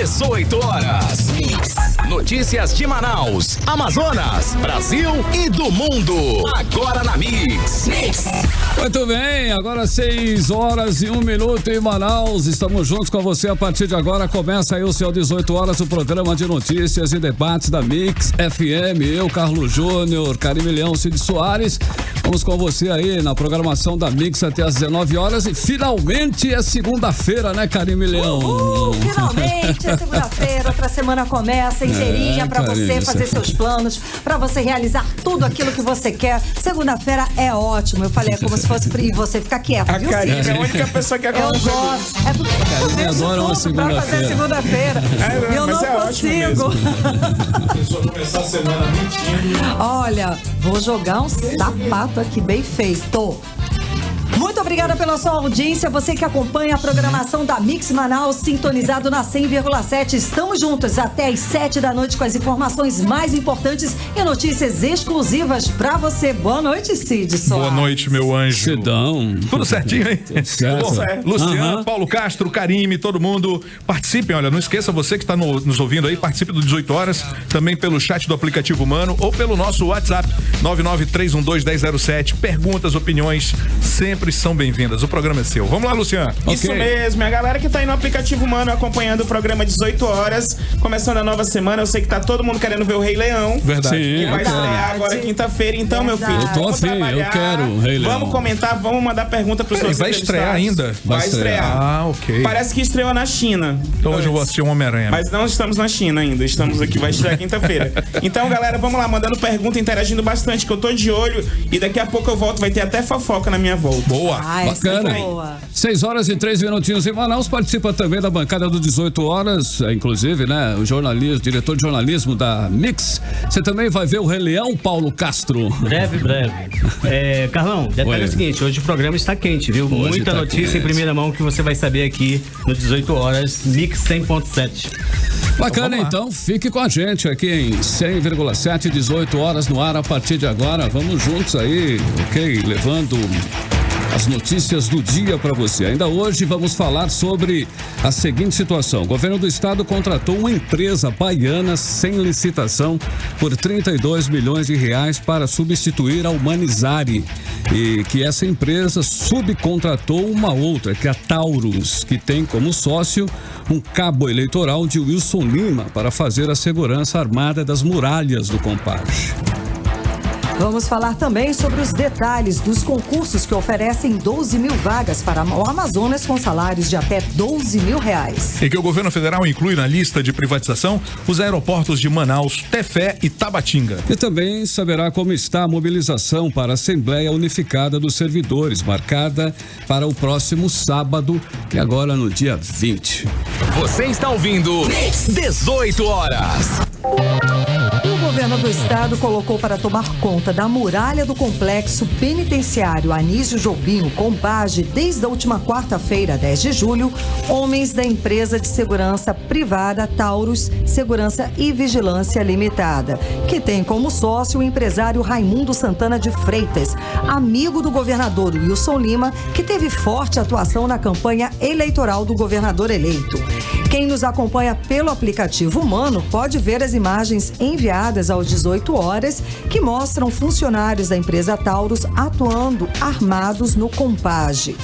18 horas. Notícias de Manaus, Amazonas, Brasil e do mundo. Agora na Mix. Muito bem, agora 6 horas e 1 minuto em Manaus. Estamos juntos com você a partir de agora. Começa aí o seu 18 horas, o programa de notícias e debates da Mix FM. Eu, Carlos Júnior, Karime Leão, Cid Soares. Vamos com você aí na programação da Mix até às 19 horas. E finalmente é segunda-feira, né, Karime Leão? Finalmente é segunda-feira, outra semana começa inteirinha pra você fazer seus planos, pra você realizar tudo aquilo que você quer. Segunda-feira é ótimo. Eu falei, é como se fosse e você ficar quieto, viu, Cid? É a única pessoa que eu gosto. É porque eu deixo tudo pra fazer segunda-feira. E eu não consigo. A pessoa começar a semana mentindo. Olha, vou jogar um sapato aqui bem feito. Muito obrigada pela sua audiência, você que acompanha a programação da Mix Manaus, sintonizado na 100,7. Estamos juntos até às 7 da noite com as informações mais importantes e notícias exclusivas pra você. Boa noite, Cid Soares. Boa noite, meu anjo. Cidão. Tudo certinho, hein? Tudo certo. Luciano, Paulo Castro, Karime, todo mundo. Participem, olha, não esqueça, você que está nos ouvindo aí, participe do 18 horas, também pelo chat do aplicativo Humano ou pelo nosso WhatsApp, 993121007. Perguntas, opiniões, sempre são bem-vindas. O programa é seu. Vamos lá, Luciano. Isso mesmo. A galera que tá aí no aplicativo Humano acompanhando o programa 18 horas, começando a nova semana. Eu sei que tá todo mundo querendo ver o Rei Leão. Verdade. Sim, que vai estrear agora quinta-feira. Então, meu filho, eu tô afim, eu quero o Rei Leão. Vamos comentar, vamos mandar pergunta pros seus vai estrear ainda? Vai estrear. Ah, ok. Parece que estreou na China. Então hoje eu vou assistir um Homem-Aranha. Mas não estamos na China ainda. Estamos aqui, vai estrear quinta-feira. Então, galera, vamos lá, mandando pergunta, interagindo bastante, que eu tô de olho. E daqui a pouco eu volto, vai ter até fofoca na minha volta. Boa. Bacana. 6 horas e 3 minutinhos em Manaus. Participa também da bancada do 18 horas, inclusive, né? O diretor de jornalismo da Mix. Você também vai ver o Rei Leão, Paulo Castro. Breve. Carlão, detalhe é o seguinte, hoje o programa está quente, viu? Hoje muita tá notícia quente. Em primeira mão que você vai saber aqui no 18 horas, Mix 100.7. Bacana, então, fique com a gente aqui em 100,7, 18 horas no ar a partir de agora. Vamos juntos aí, ok? Levando as notícias do dia para você. Ainda hoje vamos falar sobre a seguinte situação. O governo do estado contratou uma empresa baiana sem licitação por 32 milhões de reais para substituir a Humanizare. E que essa empresa subcontratou uma outra, que é a Taurus, que tem como sócio um cabo eleitoral de Wilson Lima para fazer a segurança armada das muralhas do Compage. Vamos falar também sobre os detalhes dos concursos que oferecem 12 mil vagas para o Amazonas com salários de até 12 mil reais. E que o governo federal inclui na lista de privatização os aeroportos de Manaus, Tefé e Tabatinga. E também saberá como está a mobilização para a Assembleia Unificada dos Servidores, marcada para o próximo sábado, que é agora no dia 20. Você está ouvindo 18 horas. O governo do estado colocou para tomar conta da muralha do complexo penitenciário Anísio Jobim Compage desde a última quarta-feira, 10 de julho, homens da empresa de segurança privada Taurus Segurança e Vigilância Limitada, que tem como sócio o empresário Raimundo Santana de Freitas, amigo do governador Wilson Lima, que teve forte atuação na campanha eleitoral do governador eleito. Quem nos acompanha pelo aplicativo Humano pode ver as imagens enviadas às 18 horas que mostram funcionários da empresa Taurus atuando armados no Compage.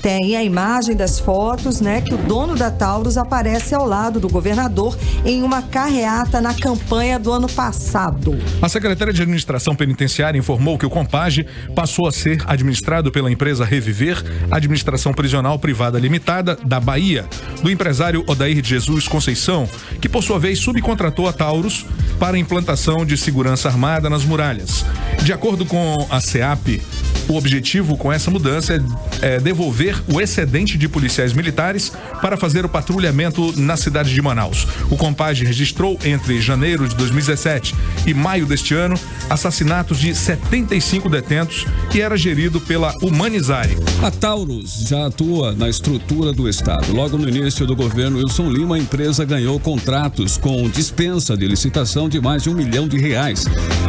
Tem a imagem das fotos, né, que o dono da Taurus aparece ao lado do governador em uma carreata na campanha do ano passado. A secretária de Administração Penitenciária informou que o Compage passou a ser administrado pela empresa Reviver, Administração Prisional Privada Limitada, da Bahia, do empresário Odair de Jesus Conceição, que por sua vez subcontratou a Taurus para a implantação de segurança armada nas muralhas. De acordo com a SEAP, o objetivo com essa mudança é devolver o excedente de policiais militares para fazer o patrulhamento na cidade de Manaus. O Compage registrou entre janeiro de 2017 e maio deste ano assassinatos de 75 detentos e era gerido pela Humanizare. A Taurus já atua na estrutura do estado. Logo no início do governo Wilson Lima, a empresa ganhou contratos com dispensa de licitação de mais de R$1 milhão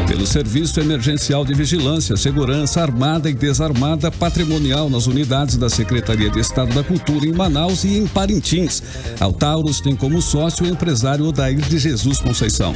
pelo Serviço Emergencial de Vigilância, Segurança Armada armada e desarmada patrimonial nas unidades da Secretaria de Estado da Cultura em Manaus e em Parintins. A Taurus tem como sócio o empresário Odair de Jesus Conceição.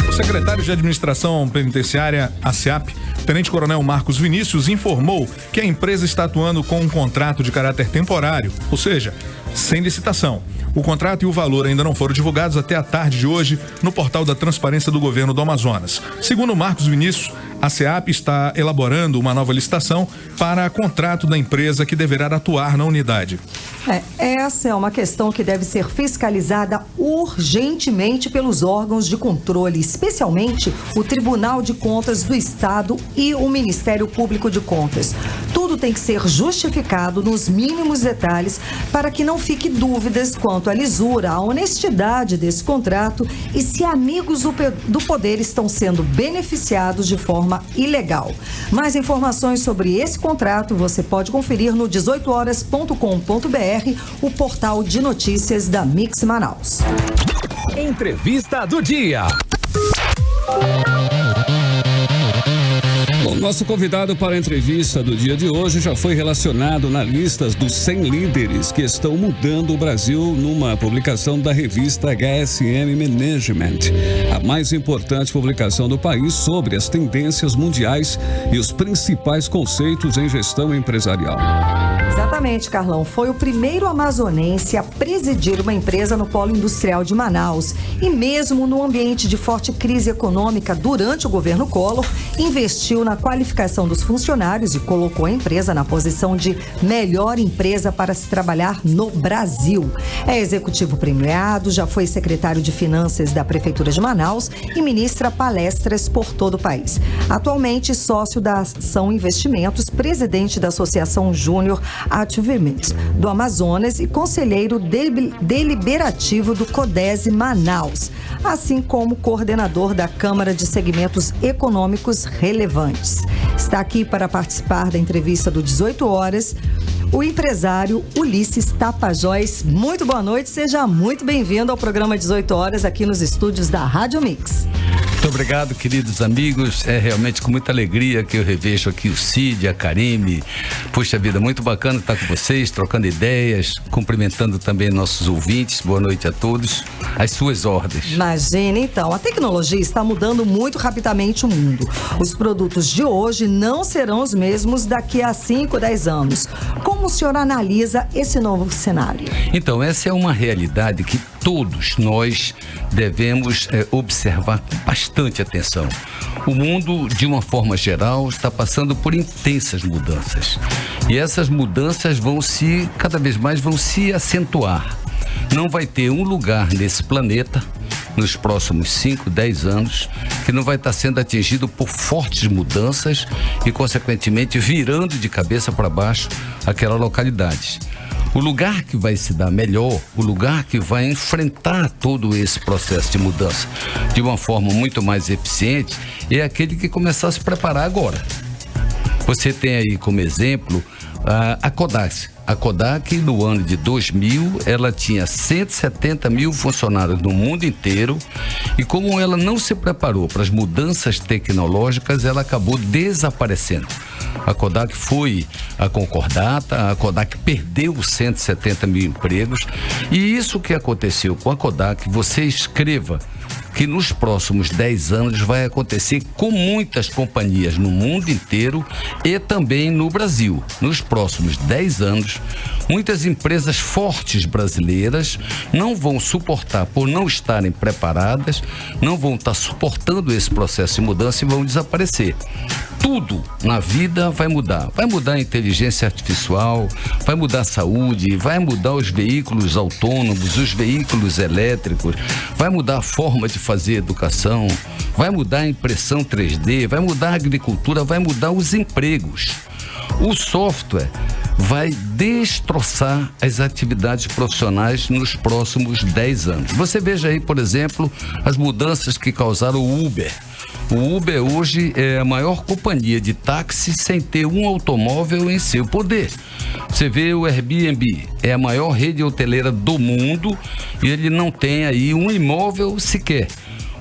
O secretário de Administração Penitenciária, a SEAP, Tenente Coronel Marcos Vinícius, informou que a empresa está atuando com um contrato de caráter temporário, ou seja, sem licitação. O contrato e o valor ainda não foram divulgados até a tarde de hoje no portal da Transparência do Governo do Amazonas. Segundo Marcos Vinícius, a SEAP está elaborando uma nova licitação para contrato da empresa que deverá atuar na unidade. Essa é uma questão que deve ser fiscalizada urgentemente pelos órgãos de controle, especialmente o Tribunal de Contas do Estado e o Ministério Público de Contas. Tudo tem que ser justificado nos mínimos detalhes para que não fique dúvidas quanto à lisura, à honestidade desse contrato e se amigos do poder estão sendo beneficiados de forma ilegal. Mais informações sobre esse contrato você pode conferir no 18horas.com.br, o portal de notícias da Mix Manaus. Entrevista do dia. Bom, nosso convidado para a entrevista do dia de hoje já foi relacionado na lista dos 100 líderes que estão mudando o Brasil numa publicação da revista HSM Management, a mais importante publicação do país sobre as tendências mundiais e os principais conceitos em gestão empresarial. Exatamente, Carlão. Foi o primeiro amazonense a presidir uma empresa no polo industrial de Manaus. E mesmo no ambiente de forte crise econômica durante o governo Collor, investiu na qualificação dos funcionários e colocou a empresa na posição de melhor empresa para se trabalhar no Brasil. É executivo premiado, já foi secretário de Finanças da Prefeitura de Manaus e ministra palestras por todo o país. Atualmente, sócio da Ação Investimentos, presidente da Associação Júnior Ativement do Amazonas e conselheiro deliberativo do CODESE Manaus, assim como coordenador da Câmara de Segmentos Econômicos Relevantes. Está aqui para participar da entrevista do 18 Horas, o empresário Ulisses Tapajós. Muito boa noite, seja muito bem-vindo ao programa 18 Horas aqui nos estúdios da Rádio Mix. Muito obrigado, queridos amigos. É realmente com muita alegria que eu revejo aqui o Cid, a Karime. Puxa vida, muito bacana estar com vocês, trocando ideias, cumprimentando também nossos ouvintes. Boa noite a todos. Às suas ordens. Imagina, então, a tecnologia está mudando muito rapidamente o mundo. Os produtos de hoje não serão os mesmos daqui a 5, 10 anos. Como o senhor analisa esse novo cenário? Então, essa é uma realidade que todos nós devemos observar com bastante atenção. O mundo, de uma forma geral, está passando por intensas mudanças. E essas mudanças cada vez mais vão se acentuar. Não vai ter um lugar nesse planeta, nos próximos 5, 10 anos, que não vai estar sendo atingido por fortes mudanças e, consequentemente, virando de cabeça para baixo aquela localidade. O lugar que vai se dar melhor, o lugar que vai enfrentar todo esse processo de mudança de uma forma muito mais eficiente, é aquele que começar a se preparar agora. Você tem aí como exemplo a Kodak. A Kodak, no ano de 2000, ela tinha 170 mil funcionários no mundo inteiro e, como ela não se preparou para as mudanças tecnológicas, ela acabou desaparecendo. A Kodak foi a concordata, a Kodak perdeu 170 mil empregos e isso que aconteceu com a Kodak, você escreva que nos próximos 10 anos vai acontecer com muitas companhias no mundo inteiro e também no Brasil. Nos próximos 10 anos, muitas empresas fortes brasileiras não vão suportar, por não estarem preparadas, não vão estar suportando esse processo de mudança e vão desaparecer. Tudo na vida vai mudar. Vai mudar a inteligência artificial, vai mudar a saúde, vai mudar os veículos autônomos, os veículos elétricos, vai mudar a forma de fazer educação, vai mudar a impressão 3D, vai mudar a agricultura, vai mudar os empregos. O software vai destroçar as atividades profissionais nos próximos 10 anos. Você veja aí, por exemplo, as mudanças que causaram o Uber. O Uber hoje é a maior companhia de táxi sem ter um automóvel em seu poder. Você vê o Airbnb, é a maior rede hoteleira do mundo e ele não tem aí um imóvel sequer.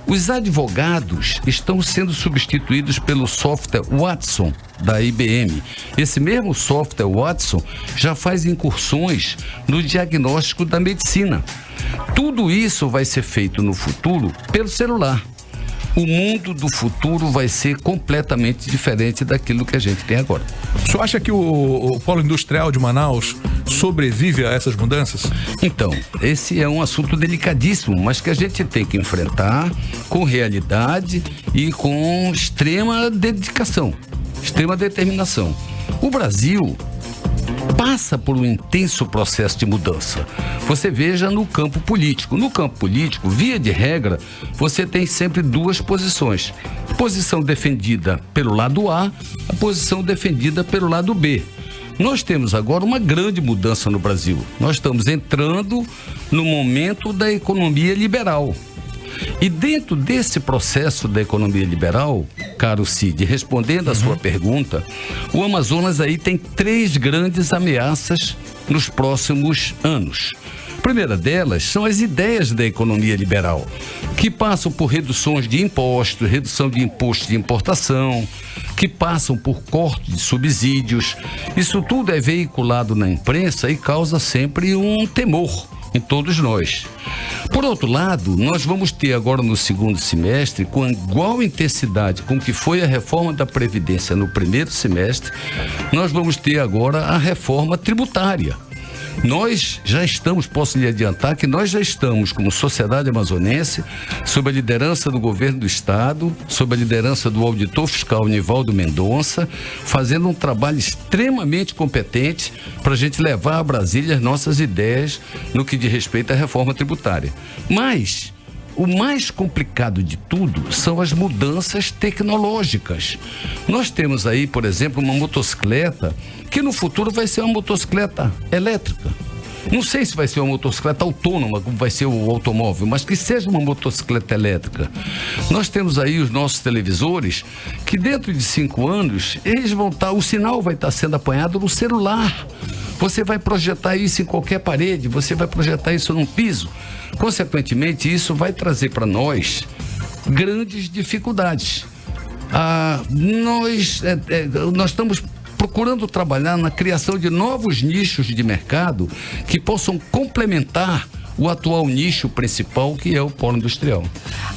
Os advogados estão sendo substituídos pelo software Watson da IBM. Esse mesmo software Watson já faz incursões no diagnóstico da medicina. Tudo isso vai ser feito no futuro pelo celular. O mundo do futuro vai ser completamente diferente daquilo que a gente tem agora. O senhor acha que o polo industrial de Manaus sobrevive a essas mudanças? Então, esse é um assunto delicadíssimo, mas que a gente tem que enfrentar com realidade e com extrema dedicação, extrema determinação. O Brasil passa por um intenso processo de mudança. Você veja no campo político. No campo político, via de regra, você tem sempre duas posições. Posição defendida pelo lado A, a posição defendida pelo lado B. Nós temos agora uma grande mudança no Brasil. Nós estamos entrando no momento da economia liberal. E dentro desse processo da economia liberal, caro Cid, respondendo a sua pergunta, o Amazonas aí tem 3 grandes ameaças nos próximos anos. A primeira delas são as ideias da economia liberal, que passam por reduções de impostos, redução de imposto de importação, que passam por corte de subsídios. Isso tudo é veiculado na imprensa e causa sempre um temor em todos nós. Por outro lado, nós vamos ter agora no segundo semestre, com igual intensidade com que foi a reforma da Previdência no primeiro semestre, nós vamos ter agora a reforma tributária. Nós já estamos, posso lhe adiantar que nós já estamos, como sociedade amazonense, sob a liderança do governo do estado, sob a liderança do auditor fiscal Nivaldo Mendonça, fazendo um trabalho extremamente competente para a gente levar a Brasília as nossas ideias no que diz respeito à reforma tributária. Mas o mais complicado de tudo são as mudanças tecnológicas. Nós temos aí, por exemplo, uma motocicleta que no futuro vai ser uma motocicleta elétrica. Não sei se vai ser uma motocicleta autônoma, como vai ser o automóvel, mas que seja uma motocicleta elétrica. Nós temos aí os nossos televisores que dentro de 5 anos, eles vão estar, o sinal vai estar sendo apanhado no celular. Você vai projetar isso em qualquer parede, você vai projetar isso num piso. Consequentemente, isso vai trazer para nós grandes dificuldades. Nós estamos procurando trabalhar na criação de novos nichos de mercado que possam complementar o atual nicho principal, que é o polo industrial.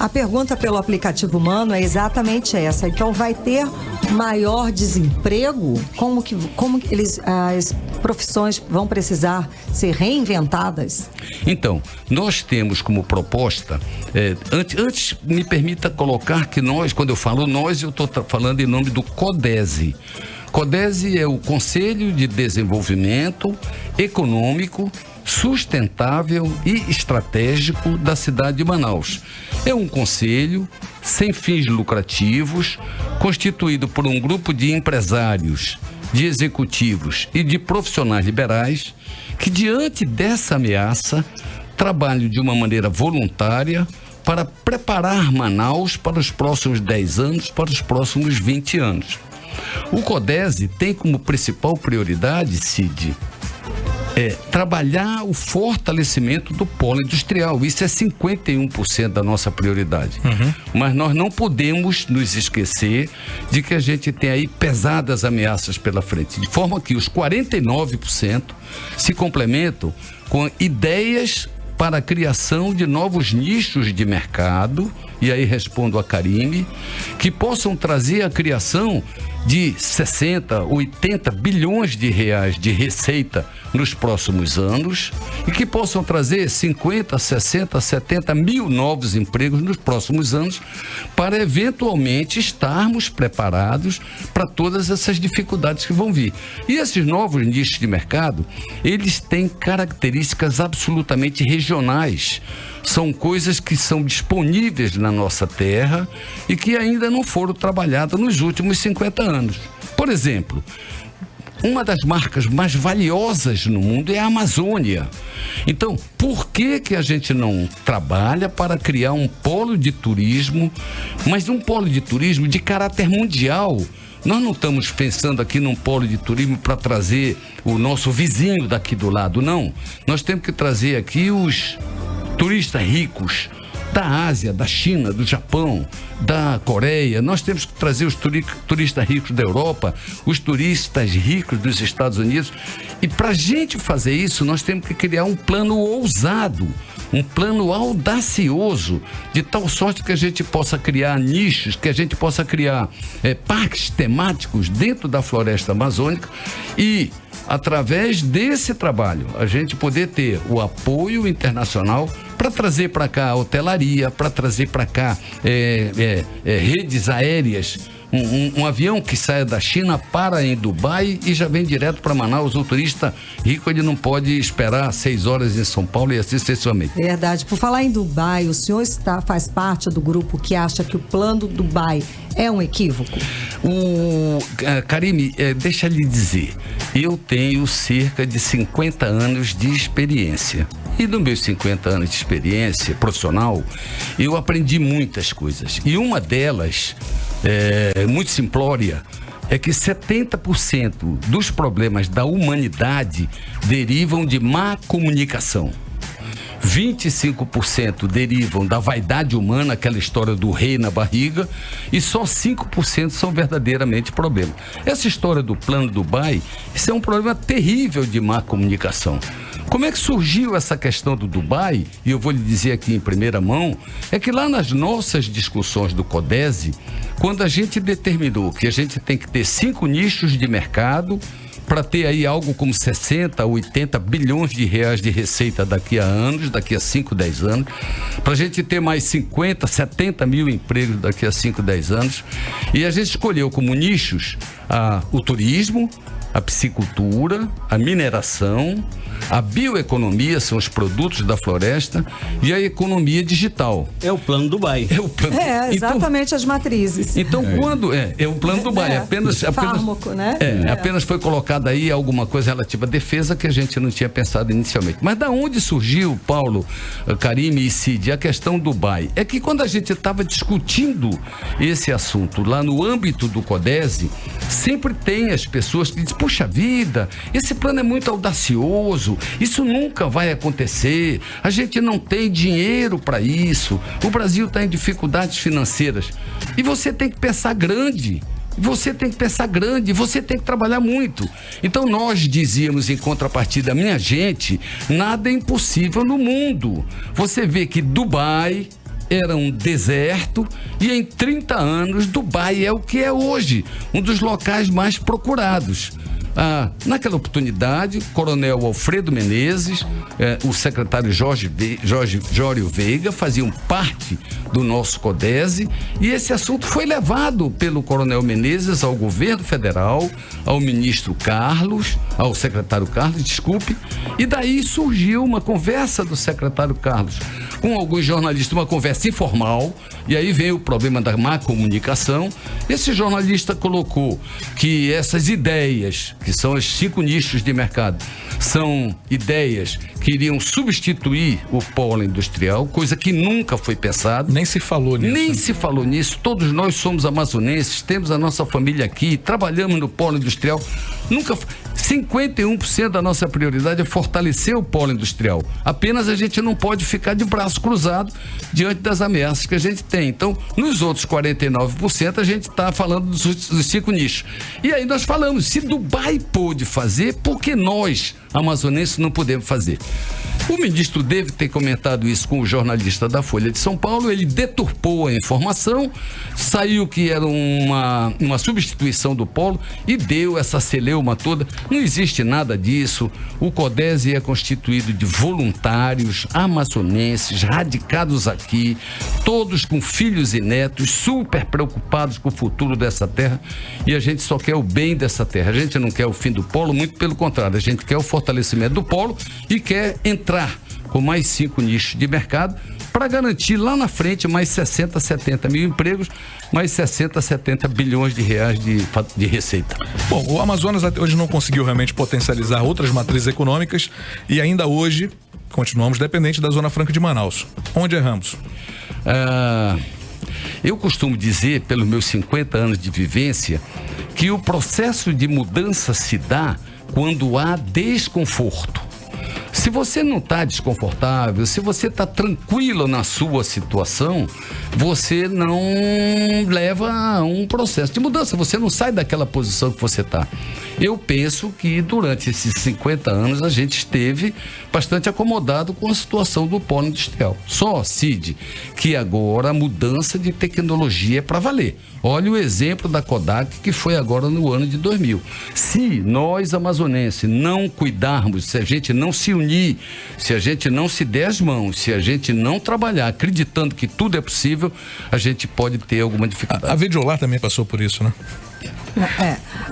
A pergunta pelo aplicativo Mano é exatamente essa. Então, vai ter maior desemprego? Como que as profissões vão precisar ser reinventadas? Então, nós temos como proposta, antes me permita colocar que nós, quando eu falo nós, eu estou falando em nome do CODESE. CODESE é o Conselho de Desenvolvimento Econômico, Sustentável e Estratégico da cidade de Manaus. É um conselho sem fins lucrativos, constituído por um grupo de empresários, de executivos e de profissionais liberais que, diante dessa ameaça, trabalham de uma maneira voluntária para preparar Manaus para os próximos 10 anos, para os próximos 20 anos. O CODESE tem como principal prioridade, Cid, trabalhar o fortalecimento do polo industrial. Isso é 51% da nossa prioridade. Mas nós não podemos nos esquecer de que a gente tem aí pesadas ameaças pela frente, de forma que os 49% se complementam com ideias para a criação de novos nichos de mercado, e aí respondo a Karime, que possam trazer a criação de 60, 80 bilhões de reais de receita nos próximos anos e que possam trazer 50, 60, 70 mil novos empregos nos próximos anos para eventualmente estarmos preparados para todas essas dificuldades que vão vir. E esses novos nichos de mercado, eles têm características absolutamente regionais. São coisas que são disponíveis na nossa terra e que ainda não foram trabalhadas nos últimos 50 anos. Por exemplo, uma das marcas mais valiosas no mundo é a Amazônia. Então, por que a gente não trabalha para criar um polo de turismo, mas um polo de turismo de caráter mundial? Nós não estamos pensando aqui num polo de turismo para trazer o nosso vizinho daqui do lado, não. Nós temos que trazer aqui os turistas ricos, da Ásia, da China, do Japão, da Coreia. Nós temos que trazer os turistas ricos da Europa, os turistas ricos dos Estados Unidos. E para a gente fazer isso, nós temos que criar um plano ousado, um plano audacioso, de tal sorte que a gente possa criar nichos, que a gente possa criar parques temáticos dentro da floresta amazônica e, através desse trabalho, a gente poder ter o apoio internacional para trazer para cá a hotelaria, para trazer para cá redes aéreas. Um avião que saia da China para em Dubai e já vem direto para Manaus. O turista rico, ele não pode esperar 6 horas em São Paulo e assim sucessivamente. Verdade. Por falar em Dubai, o senhor faz parte do grupo que acha que o plano Dubai é um equívoco? Karime, deixa eu lhe dizer, eu tenho cerca de 50 anos de experiência. E nos meus 50 anos de experiência profissional, eu aprendi muitas coisas. E uma delas, muito simplória, é que 70% dos problemas da humanidade derivam de má comunicação. 25% derivam da vaidade humana, aquela história do rei na barriga, e só 5% são verdadeiramente problemas. Essa história do plano Dubai, isso é um problema terrível de má comunicação. Como é que surgiu essa questão do Dubai? E eu vou lhe dizer aqui em primeira mão, é que lá nas nossas discussões do CODESE, quando a gente determinou que a gente tem que ter 5 nichos de mercado para ter aí algo como 60, 80 bilhões de reais de receita daqui a anos, daqui a 5, 10 anos, para a gente ter mais 50, 70 mil empregos daqui a 5, 10 anos, e a gente escolheu como nichos o turismo, a piscicultura, a mineração, a bioeconomia, são os produtos da floresta, e a economia digital. É o plano Dubai. É o plano. Exatamente, as matrizes. Então, quando é o plano Dubai, fármaco, né? Apenas foi colocada aí alguma coisa relativa à defesa que a gente não tinha pensado inicialmente. Mas da onde surgiu, Paulo, Karime e Cid, a questão do Dubai? É que quando a gente estava discutindo esse assunto lá no âmbito do CODESE, sempre tem as pessoas que dizem, puxa vida, esse plano é muito audacioso, isso nunca vai acontecer, a gente não tem dinheiro para isso, o Brasil está em dificuldades financeiras. E você tem que pensar grande. Você tem que pensar grande, você tem que trabalhar muito. Então nós dizíamos em contrapartida, minha gente, nada é impossível no mundo. Você vê que Dubai era um deserto e em 30 anos Dubai é o que é hoje, um dos locais mais procurados. Naquela oportunidade, o coronel Alfredo Menezes, o secretário Jório Veiga faziam parte do nosso CODESE, e esse assunto foi levado pelo coronel Menezes ao governo federal, ao ministro Carlos, ao secretário Carlos, desculpe, e daí surgiu uma conversa do secretário Carlos com alguns jornalistas, uma conversa informal, e aí veio o problema da má comunicação. Esse jornalista colocou que essas ideias, que são os 5 nichos de mercado, são ideias que iriam substituir o polo industrial, coisa que nunca foi pensada. Nem se falou nisso. Nem se falou nisso. Todos nós somos amazonenses, temos a nossa família aqui, trabalhamos no polo industrial. 51% da nossa prioridade é fortalecer o polo industrial. Apenas a gente não pode ficar de braço cruzado diante das ameaças que a gente tem. Então, nos outros 49%, a gente está falando dos 5 nichos. E aí nós falamos, se Dubai pôde fazer, por que nós, amazonenses, não podemos fazer? O ministro deve ter comentado isso com o jornalista da Folha de São Paulo, ele deturpou a informação, saiu que era uma substituição do polo e deu essa celeuma toda. Não existe nada disso. O CODESE é constituído de voluntários amazonenses, radicados aqui, todos com filhos e netos, super preocupados com o futuro dessa terra, e a gente só quer o bem dessa terra. A gente não quer o fim do polo, muito pelo contrário, a gente quer o fortalecimento do polo e quer entrar com mais 5 nichos de mercado para garantir lá na frente mais 60, 70 mil empregos, mais 60, 70 bilhões de reais de receita. Bom, o Amazonas até hoje não conseguiu realmente potencializar outras matrizes econômicas e ainda hoje continuamos dependentes da Zona Franca de Manaus. Onde erramos? Eu costumo dizer, pelos meus 50 anos de vivência, que o processo de mudança se dá quando há desconforto. Se você não está desconfortável, se você está tranquilo na sua situação, você não leva a um processo de mudança, você não sai daquela posição que você está. Eu penso que durante esses 50 anos a gente esteve bastante acomodado com a situação do polo industrial. Só, Cid, que agora a mudança de tecnologia é para valer. Olha o exemplo da Kodak, que foi agora no ano de 2000. Se nós, amazonenses, não cuidarmos, se a gente não se unir, se a gente não se der as mãos, se a gente não trabalhar acreditando que tudo é possível, a gente pode ter alguma dificuldade. A Videolar também passou por isso, né?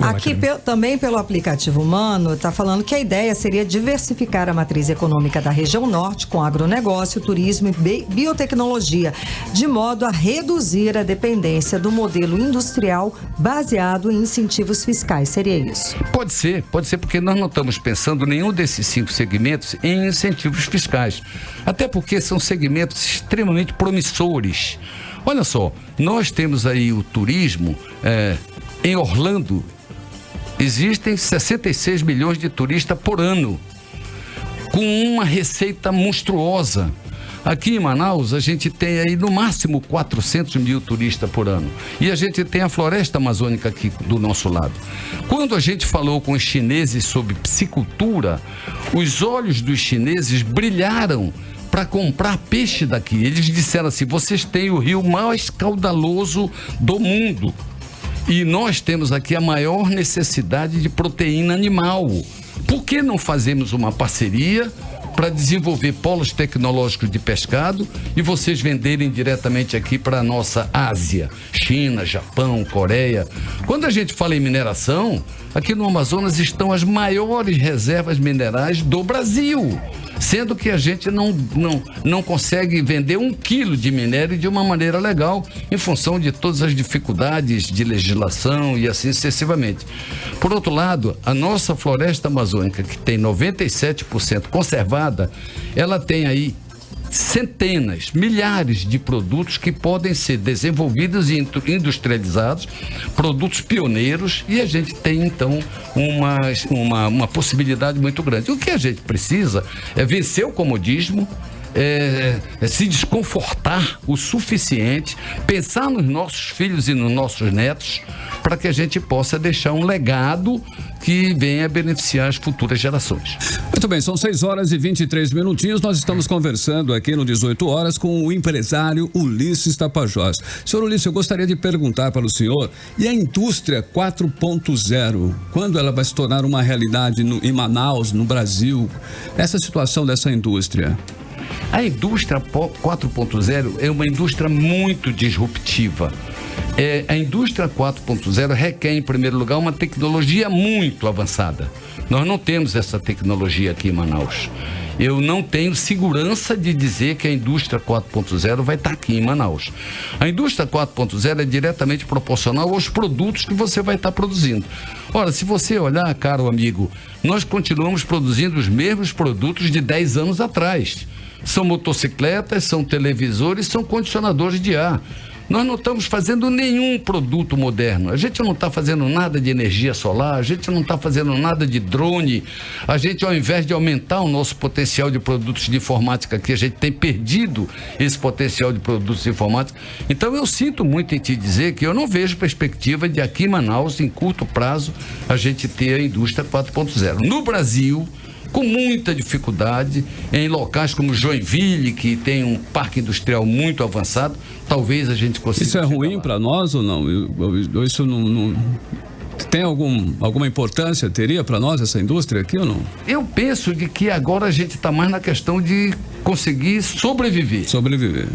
Aqui também pelo aplicativo Humano está falando que a ideia seria diversificar a matriz econômica da região norte com agronegócio, turismo e biotecnologia, de modo a reduzir a dependência do modelo industrial baseado em incentivos fiscais. Seria isso? Pode ser, porque nós não estamos pensando nenhum desses 5 segmentos em incentivos fiscais, até porque são segmentos extremamente promissores. Olha só, nós temos aí o turismo. Em Orlando, existem 66 milhões de turistas por ano, com uma receita monstruosa. Aqui em Manaus, a gente tem aí no máximo 400 mil turistas por ano. E a gente tem a floresta amazônica aqui do nosso lado. Quando a gente falou com os chineses sobre piscicultura, os olhos dos chineses brilharam para comprar peixe daqui. Eles disseram assim: vocês têm o rio mais caudaloso do mundo. E nós temos aqui a maior necessidade de proteína animal. Por que não fazemos uma parceria para desenvolver polos tecnológicos de pescado e vocês venderem diretamente aqui para a nossa Ásia, China, Japão, Coreia? Quando a gente fala em mineração, aqui no Amazonas estão as maiores reservas minerais do Brasil, sendo que a gente não consegue vender 1 quilo de minério de uma maneira legal, em função de todas as dificuldades de legislação e assim sucessivamente. Por outro lado, a nossa floresta amazônica, que tem 97% conservada, ela tem aí centenas, milhares de produtos que podem ser desenvolvidos e industrializados, produtos pioneiros, e a gente tem então uma possibilidade muito grande. O que a gente precisa é vencer o comodismo, se desconfortar o suficiente, pensar nos nossos filhos e nos nossos netos, para que a gente possa deixar um legado que venha beneficiar as futuras gerações. Muito bem, são 6 horas e 23 minutinhos. Nós estamos conversando aqui no 18 horas com o empresário Ulisses Tapajós. Senhor Ulisses, eu gostaria de perguntar para o senhor, e a indústria 4.0, quando ela vai se tornar uma realidade em Manaus, no Brasil? Essa situação dessa indústria? A indústria 4.0 é uma indústria muito disruptiva. A indústria 4.0 requer, em primeiro lugar, uma tecnologia muito avançada. Nós não temos essa tecnologia aqui em Manaus. Eu não tenho segurança de dizer que a indústria 4.0 vai estar aqui em Manaus. A indústria 4.0 é diretamente proporcional aos produtos que você vai estar produzindo. Ora, se você olhar, caro amigo, nós continuamos produzindo os mesmos produtos de 10 anos atrás. São motocicletas, são televisores, são condicionadores de ar. Nós não estamos fazendo nenhum produto moderno. A gente não está fazendo nada de energia solar, a gente não está fazendo nada de drone. A gente, ao invés de aumentar o nosso potencial de produtos de informática aqui, a gente tem perdido esse potencial de produtos de informática. Então, eu sinto muito em te dizer que eu não vejo perspectiva de aqui em Manaus, em curto prazo, a gente ter a indústria 4.0. No Brasil, com muita dificuldade, em locais como Joinville, que tem um parque industrial muito avançado, talvez a gente consiga. Isso é ruim para nós ou não? Isso não tem alguma importância? Teria para nós essa indústria aqui ou não? Eu penso de que agora a gente está mais na questão de conseguir sobreviver. Sobreviver.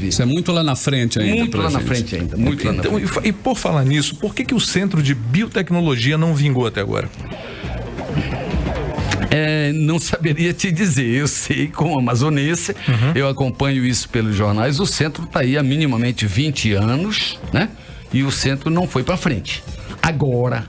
Isso é muito lá na frente ainda. Muito lá na frente ainda. Muito lá na frente. E por falar nisso, por que o Centro de Biotecnologia não vingou até agora? Não saberia te dizer. Eu sei, como amazonense, eu acompanho isso pelos jornais. O centro está aí há minimamente 20 anos, né? E o centro não foi para frente. Agora,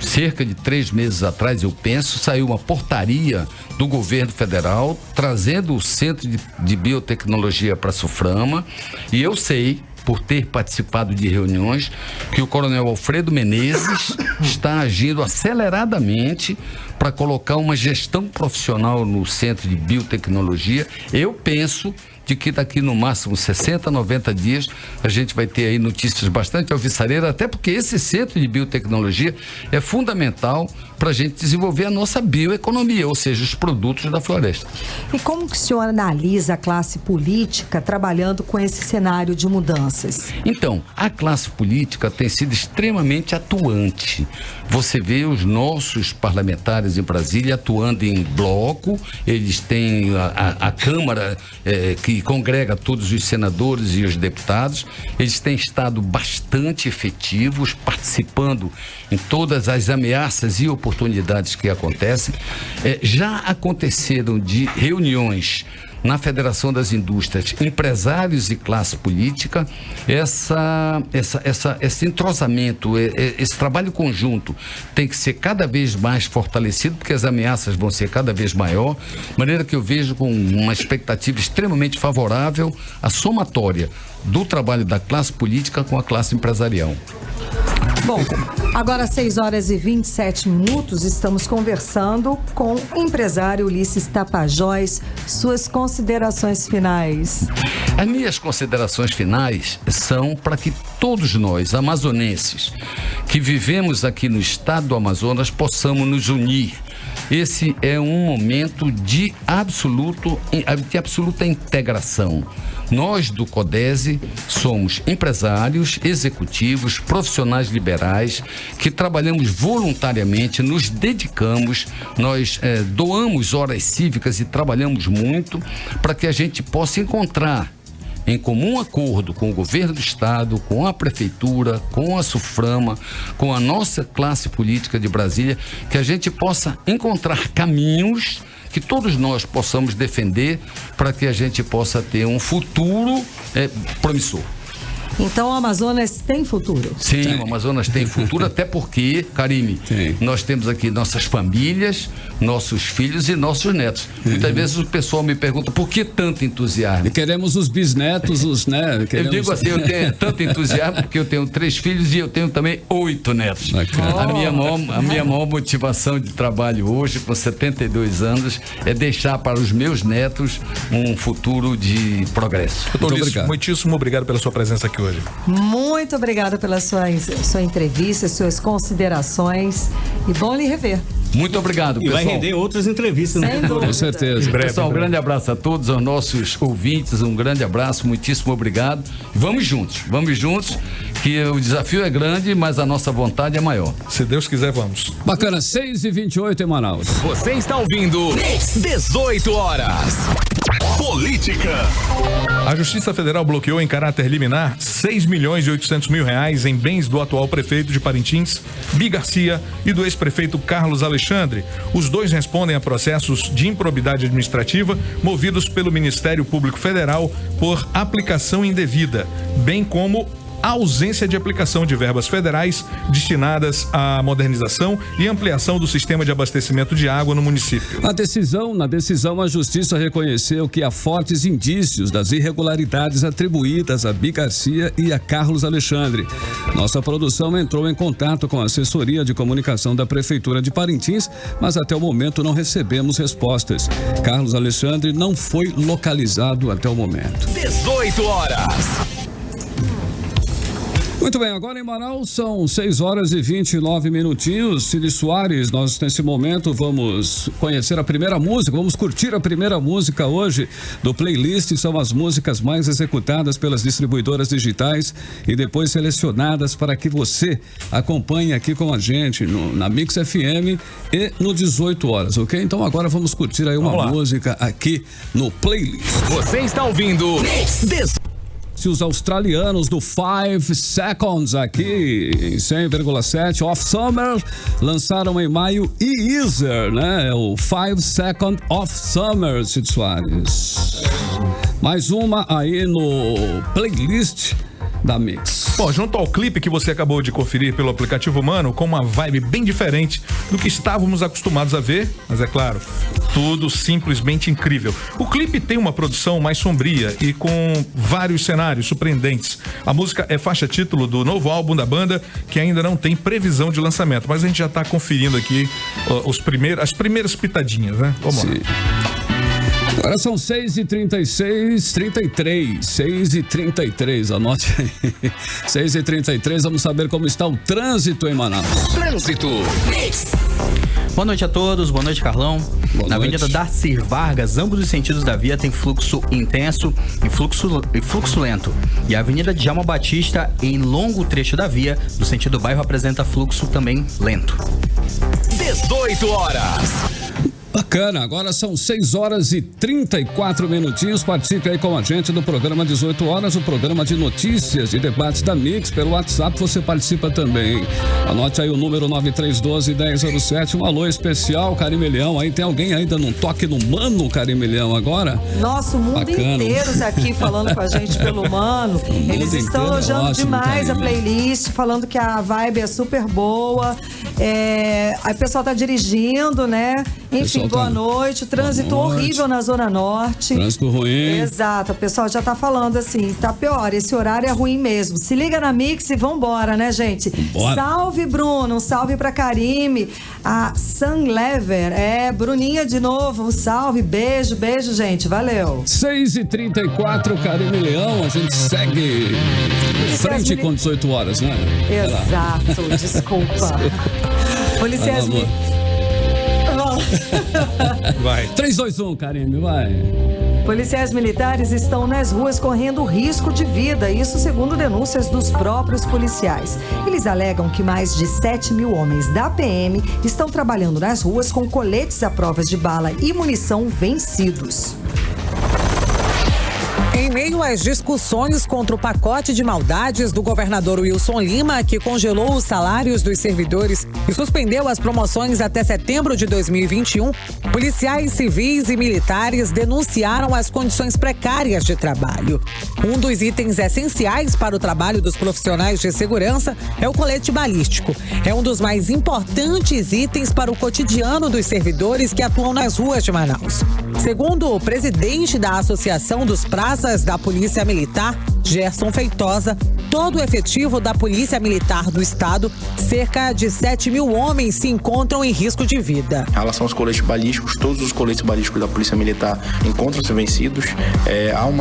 cerca de 3 meses atrás, eu penso, saiu uma portaria do governo federal trazendo o Centro de Biotecnologia para a SUFRAMA, e eu sei, por ter participado de reuniões, que o coronel Alfredo Menezes está agindo aceleradamente para colocar uma gestão profissional no Centro de Biotecnologia. Eu penso de que daqui no máximo 60, 90 dias a gente vai ter aí notícias bastante alvissareiras, até porque esse Centro de Biotecnologia é fundamental para a gente desenvolver a nossa bioeconomia, ou seja, os produtos da floresta. E como que o senhor analisa a classe política trabalhando com esse cenário de mudanças? Então, a classe política tem sido extremamente atuante. Você vê os nossos parlamentares em Brasília atuando em bloco, eles têm a Câmara que congrega todos os senadores e os deputados, eles têm estado bastante efetivos, participando em todas as ameaças e oportunidades que acontecem. Já aconteceram de reuniões na Federação das Indústrias, empresários e classe política, esse entrosamento, esse trabalho conjunto tem que ser cada vez mais fortalecido, porque as ameaças vão ser cada vez maior, de maneira que eu vejo com uma expectativa extremamente favorável a somatória do trabalho da classe política com a classe empresarial. Bom, agora 6 horas e 27 minutos, estamos conversando com o empresário Ulisses Tapajós. Suas considerações finais. As minhas considerações finais são para que todos nós, amazonenses, que vivemos aqui no estado do Amazonas, possamos nos unir. Esse é um momento de absoluta integração. Nós do CODESE somos empresários, executivos, profissionais liberais que trabalhamos voluntariamente, nos dedicamos, nós doamos horas cívicas e trabalhamos muito para que a gente possa encontrar em comum acordo com o governo do estado, com a prefeitura, com a SUFRAMA, com a nossa classe política de Brasília, que a gente possa encontrar caminhos que todos nós possamos defender para que a gente possa ter um futuro promissor. Então o Amazonas tem futuro? Sim, o Amazonas tem futuro, até porque, Karime, nós temos aqui nossas famílias, nossos filhos e nossos netos. Muitas vezes o pessoal me pergunta por que tanto entusiasmo? E queremos os bisnetos, Eu digo assim, eu tenho tanto entusiasmo porque eu tenho 3 filhos e eu tenho também 8 netos. A minha maior motivação de trabalho hoje, com 72 anos, é deixar para os meus netos um futuro de progresso. Doutor Ulisses, muitíssimo obrigado pela sua presença aqui hoje. Muito obrigada pela sua entrevista, suas considerações e bom lhe rever. Muito obrigado, pessoal. E vai render outras entrevistas, né? Com certeza. Pessoal, um grande abraço a todos, aos nossos ouvintes, um grande abraço, muitíssimo obrigado. Vamos juntos, que o desafio é grande, mas a nossa vontade é maior. Se Deus quiser, vamos. Bacana, 6h28 em Manaus. Você está ouvindo 18 horas. Política. A Justiça Federal bloqueou em caráter liminar 6.800.000 em bens do atual prefeito de Parintins, Bi Garcia, e do ex-prefeito Carlos Alexandre. Os dois respondem a processos de improbidade administrativa movidos pelo Ministério Público Federal por aplicação indevida, bem como a ausência de aplicação de verbas federais destinadas à modernização e ampliação do sistema de abastecimento de água no município. Na decisão, a Justiça reconheceu que há fortes indícios das irregularidades atribuídas a Bi Garcia e a Carlos Alexandre. Nossa produção entrou em contato com a assessoria de comunicação da Prefeitura de Parintins, mas até o momento não recebemos respostas. Carlos Alexandre não foi localizado até o momento. 18 horas. Muito bem, agora em Manaus são 6 horas e 29 minutinhos. Cili Soares, nós nesse momento vamos conhecer a primeira música, vamos curtir a primeira música hoje do playlist. São as músicas mais executadas pelas distribuidoras digitais e depois selecionadas para que você acompanhe aqui com a gente na Mix FM e no 18 horas, ok? Então agora vamos curtir aí uma música aqui no playlist. Você está ouvindo Os australianos do 5 Seconds aqui em 100,7 Off Summer lançaram em maio Easer, né? O 5 Second Off Summer, Cid Soares. Mais uma aí no playlist da Mix. Bom, junto ao clipe que você acabou de conferir pelo aplicativo Mano, com uma vibe bem diferente do que estávamos acostumados a ver, mas é claro, tudo simplesmente incrível. O clipe tem uma produção mais sombria e com vários cenários surpreendentes. A música é faixa título do novo álbum da banda, que ainda não tem previsão de lançamento, mas a gente já está conferindo aqui as primeiras pitadinhas, né? Vamos lá. Agora são 6h33, anote aí. 6h33, vamos saber como está o trânsito em Manaus. Trânsito. Boa noite a todos, boa noite, Carlão. Na Avenida Darcy Vargas, ambos os sentidos da via tem fluxo intenso e fluxo lento. E a Avenida Djalma Batista, em longo trecho da via, no sentido bairro, apresenta fluxo também lento. 18 horas. Bacana, agora são 6h34. Participe aí com a gente do programa 18 horas, o programa de notícias e debates da Mix. Pelo WhatsApp você participa também. Anote aí o número 9312-1007. Um alô especial, Carimilhão. Aí tem alguém ainda num toque no Mano Carimilhão agora? Nosso mundo inteiro tá aqui falando com a gente pelo Mano. Eles estão elogiando demais a playlist, falando que a vibe é super boa. Aí o pessoal tá dirigindo, né? Enfim, boa noite. Trânsito horrível na Zona Norte. Trânsito ruim. Exato, o pessoal já tá falando assim, tá pior, esse horário é ruim mesmo. Se liga na Mix e vambora, né, gente? Bora. Salve, Bruno, um salve pra Karime, a Sunlever, Bruninha de novo, um salve, beijo, gente, valeu. 6h34, Karime Leão, a gente segue em frente com 18 horas, né? Exato, desculpa. Policiais... Vai. 3, 2, 1, Karime, vai. Policiais militares estão nas ruas correndo risco de vida, isso segundo denúncias dos próprios policiais. Eles alegam que mais de 7 mil homens da PM estão trabalhando nas ruas com coletes à prova de bala e munição vencidos. Em meio às discussões contra o pacote de maldades do governador Wilson Lima, que congelou os salários dos servidores e suspendeu as promoções até setembro de 2021, policiais civis e militares denunciaram as condições precárias de trabalho. Um dos itens essenciais para o trabalho dos profissionais de segurança é o colete balístico. É um dos mais importantes itens para o cotidiano dos servidores que atuam nas ruas de Manaus. Segundo o presidente da Associação dos Praças da Polícia Militar, Gerson Feitosa, todo o efetivo da Polícia Militar do Estado, cerca de 7 mil homens se encontram em risco de vida. Em relação aos coletes balísticos, todos os coletes balísticos da Polícia Militar encontram-se vencidos. Há um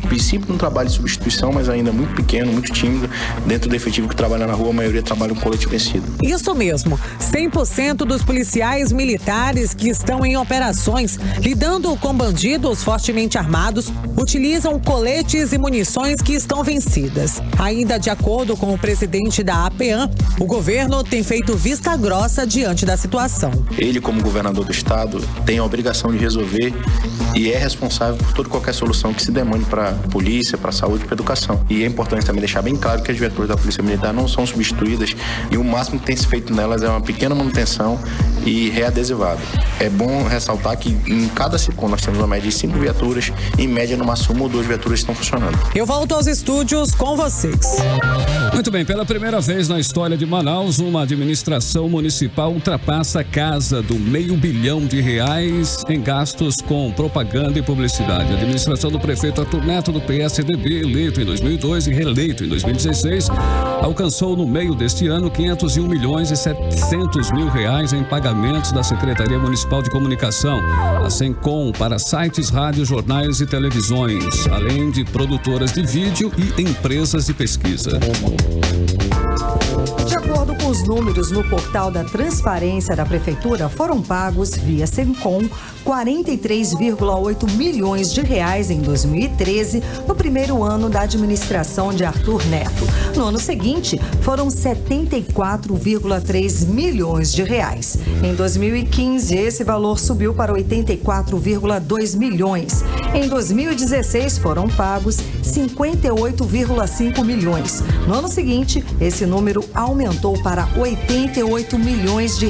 princípio de um trabalho de substituição, mas ainda muito pequeno, muito tímido. Dentro do efetivo que trabalha na rua, a maioria trabalha com colete vencido. Isso mesmo, 100% dos policiais militares que estão em operações lidando com bandidos fortemente armados utilizam coletes e munições que estão vencidas. Ainda de acordo com o presidente da APEAM, o governo tem feito vista grossa diante da situação. Ele, como governador do estado, tem a obrigação de resolver e é responsável por toda e qualquer solução que se demande para a polícia, para a saúde e para a educação. E é importante também deixar bem claro que as viaturas da Polícia Militar não são substituídas e o máximo que tem se feito nelas é uma pequena manutenção e readesivado. É bom ressaltar que em cada setor nós temos uma média de 5 viaturas, em média no máximo 1 ou 2 viaturas estão funcionando. Eu volto aos estúdios com vocês. Muito bem, pela primeira vez na história de Manaus, uma administração municipal ultrapassa a casa do R$500 bilhão em gastos com propaganda e publicidade. A administração do prefeito Arthur Neto, do PSDB, eleito em 2002 e reeleito em 2016, alcançou no meio deste ano R$501.700.000 em pagamentos da Secretaria Municipal de Comunicação, a Sencom, para sites, rádios, jornais e televisões, além de produtoras de vídeo e empresas de pesquisa. De acordo com os números no portal da Transparência da Prefeitura, foram pagos via Sencom R$43,8 milhões em 2013, no primeiro ano da administração de Arthur Neto. No ano seguinte, foram R$74,3 milhões. Em 2015, esse valor subiu para R$84,2 milhões. Em 2016, foram pagos R$58,5 milhões. No ano seguinte, esse número aumentou para R$88 milhões.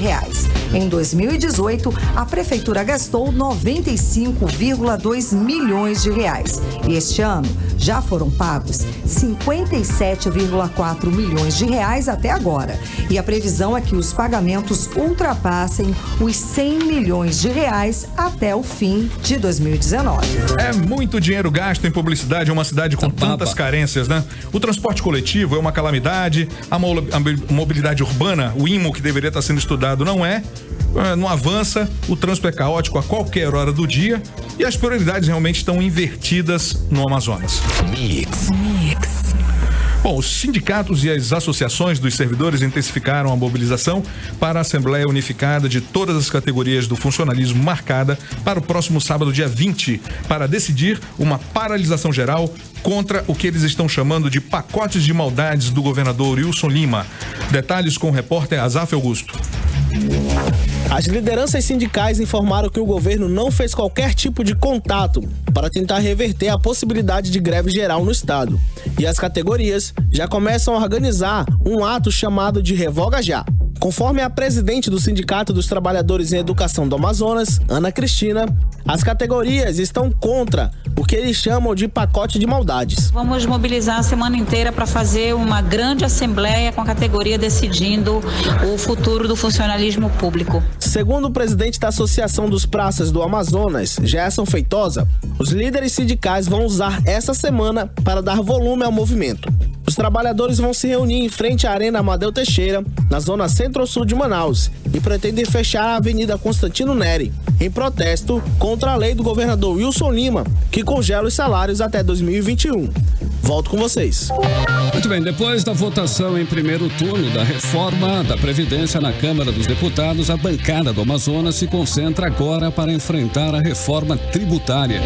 Em 2018, a prefeitura gastou 95,2 milhões de reais. E este ano já foram pagos 57,4 milhões de reais até agora. E a previsão é que os pagamentos ultrapassem os 100 milhões de reais até o fim de 2019. É muito dinheiro gasto em publicidade em uma cidade com tantas carências, né? O transporte coletivo é uma calamidade, a mobilidade urbana, o IMO que deveria estar sendo estudado não avança, o trânsito é caótico a qualquer hora do dia e as prioridades realmente estão invertidas no Amazonas. Mix. Bom, os sindicatos e as associações dos servidores intensificaram a mobilização para a Assembleia Unificada de todas as categorias do funcionalismo marcada para o próximo sábado, dia 20, para decidir uma paralisação geral contra o que eles estão chamando de pacotes de maldades do governador Wilson Lima. Detalhes com o repórter Azaf Augusto. As lideranças sindicais informaram que o governo não fez qualquer tipo de contato para tentar reverter a possibilidade de greve geral no estado. E as categorias já começam a organizar um ato chamado de Revoga Já. Conforme a presidente do Sindicato dos Trabalhadores em Educação do Amazonas, Ana Cristina, as categorias estão contra o que eles chamam de pacote de maldades. Vamos mobilizar a semana inteira para fazer uma grande assembleia com a categoria decidindo o futuro do funcionalismo público. Segundo o presidente da Associação dos Praças do Amazonas, Gerson Feitosa, os líderes sindicais vão usar essa semana para dar volume ao movimento. Os trabalhadores vão se reunir em frente à Arena Amadeu Teixeira, na zona centro-sul de Manaus, e pretendem fechar a Avenida Constantino Neri, em protesto contra a lei do governador Wilson Lima, que congela os salários até 2021. Volto com vocês. Muito bem, depois da votação em primeiro turno da reforma da Previdência na Câmara dos Deputados, a bancada do Amazonas se concentra agora para enfrentar a reforma tributária.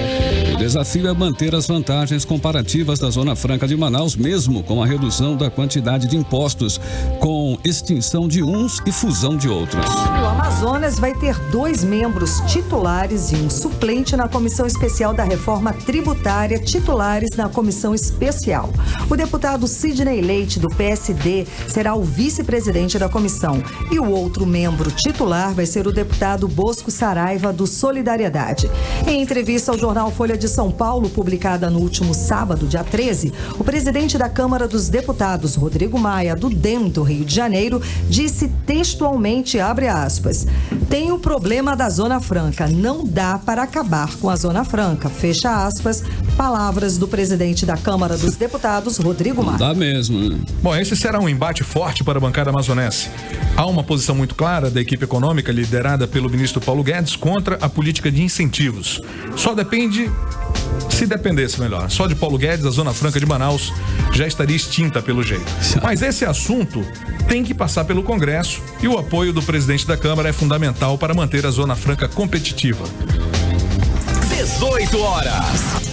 O desafio é manter as vantagens comparativas da Zona Franca de Manaus, mesmo com a redução da quantidade de impostos, com extinção de uns e fusão de outros. O Amazonas vai ter 2 membros titulares e um suplente na Comissão Especial da Reforma Tributária, titulares na Comissão Especial. O deputado Sidney Leite, do PSD, será o vice-presidente da comissão. E o outro membro titular vai ser o deputado Bosco Saraiva, do Solidariedade. Em entrevista ao jornal Folha de São Paulo, publicada no último sábado, dia 13, o presidente da Câmara dos Deputados, Rodrigo Maia, do DEM do Rio de Janeiro, disse textualmente, abre aspas, tem o problema da Zona Franca, não dá para acabar com a Zona Franca, fecha aspas, palavras do presidente da Câmara dos Deputados, Rodrigo Maia. Dá mesmo, né? Bom, esse será um embate forte para a bancada amazonense. Há uma posição muito clara da equipe econômica liderada pelo ministro Paulo Guedes contra a política de incentivos. Só depende, se dependesse melhor, só de Paulo Guedes, a Zona Franca de Manaus já estaria extinta pelo jeito. Mas esse assunto tem que passar pelo Congresso e o apoio do presidente da Câmara é fundamental para manter a Zona Franca competitiva. 18 horas.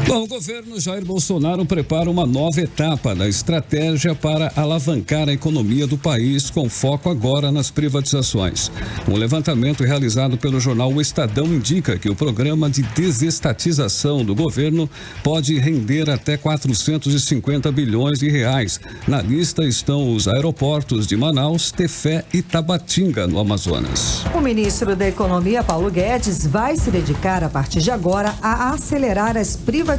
Bom, o governo Jair Bolsonaro prepara uma nova etapa da estratégia para alavancar a economia do país, com foco agora nas privatizações. Um levantamento realizado pelo jornal O Estadão indica que o programa de desestatização do governo pode render até 450 bilhões de reais. Na lista estão os aeroportos de Manaus, Tefé e Tabatinga, no Amazonas. O ministro da Economia, Paulo Guedes, vai se dedicar a partir de agora a acelerar as privatizações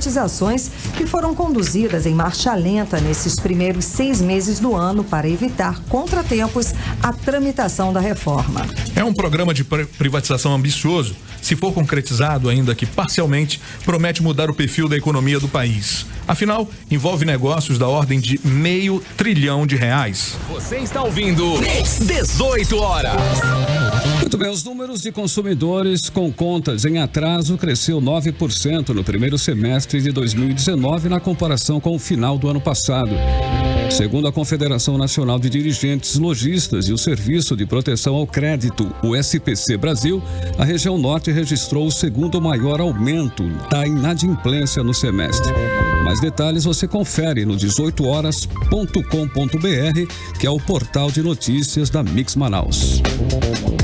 que foram conduzidas em marcha lenta nesses primeiros 6 meses do ano para evitar contratempos à tramitação da reforma. É um programa de privatização ambicioso. Se for concretizado, ainda que parcialmente, promete mudar o perfil da economia do país. Afinal, envolve negócios da ordem de R$500 bilhão. Você está ouvindo 18 horas. Muito bem, os números de consumidores com contas em atraso cresceu 9% no primeiro semestre de 2019 na comparação com o final do ano passado. Segundo a Confederação Nacional de Dirigentes Lojistas e o Serviço de Proteção ao Crédito, o SPC Brasil, a região norte registrou o segundo maior aumento da inadimplência no semestre. Mais detalhes você confere no 18horas.com.br, que é o portal de notícias da Mix Manaus.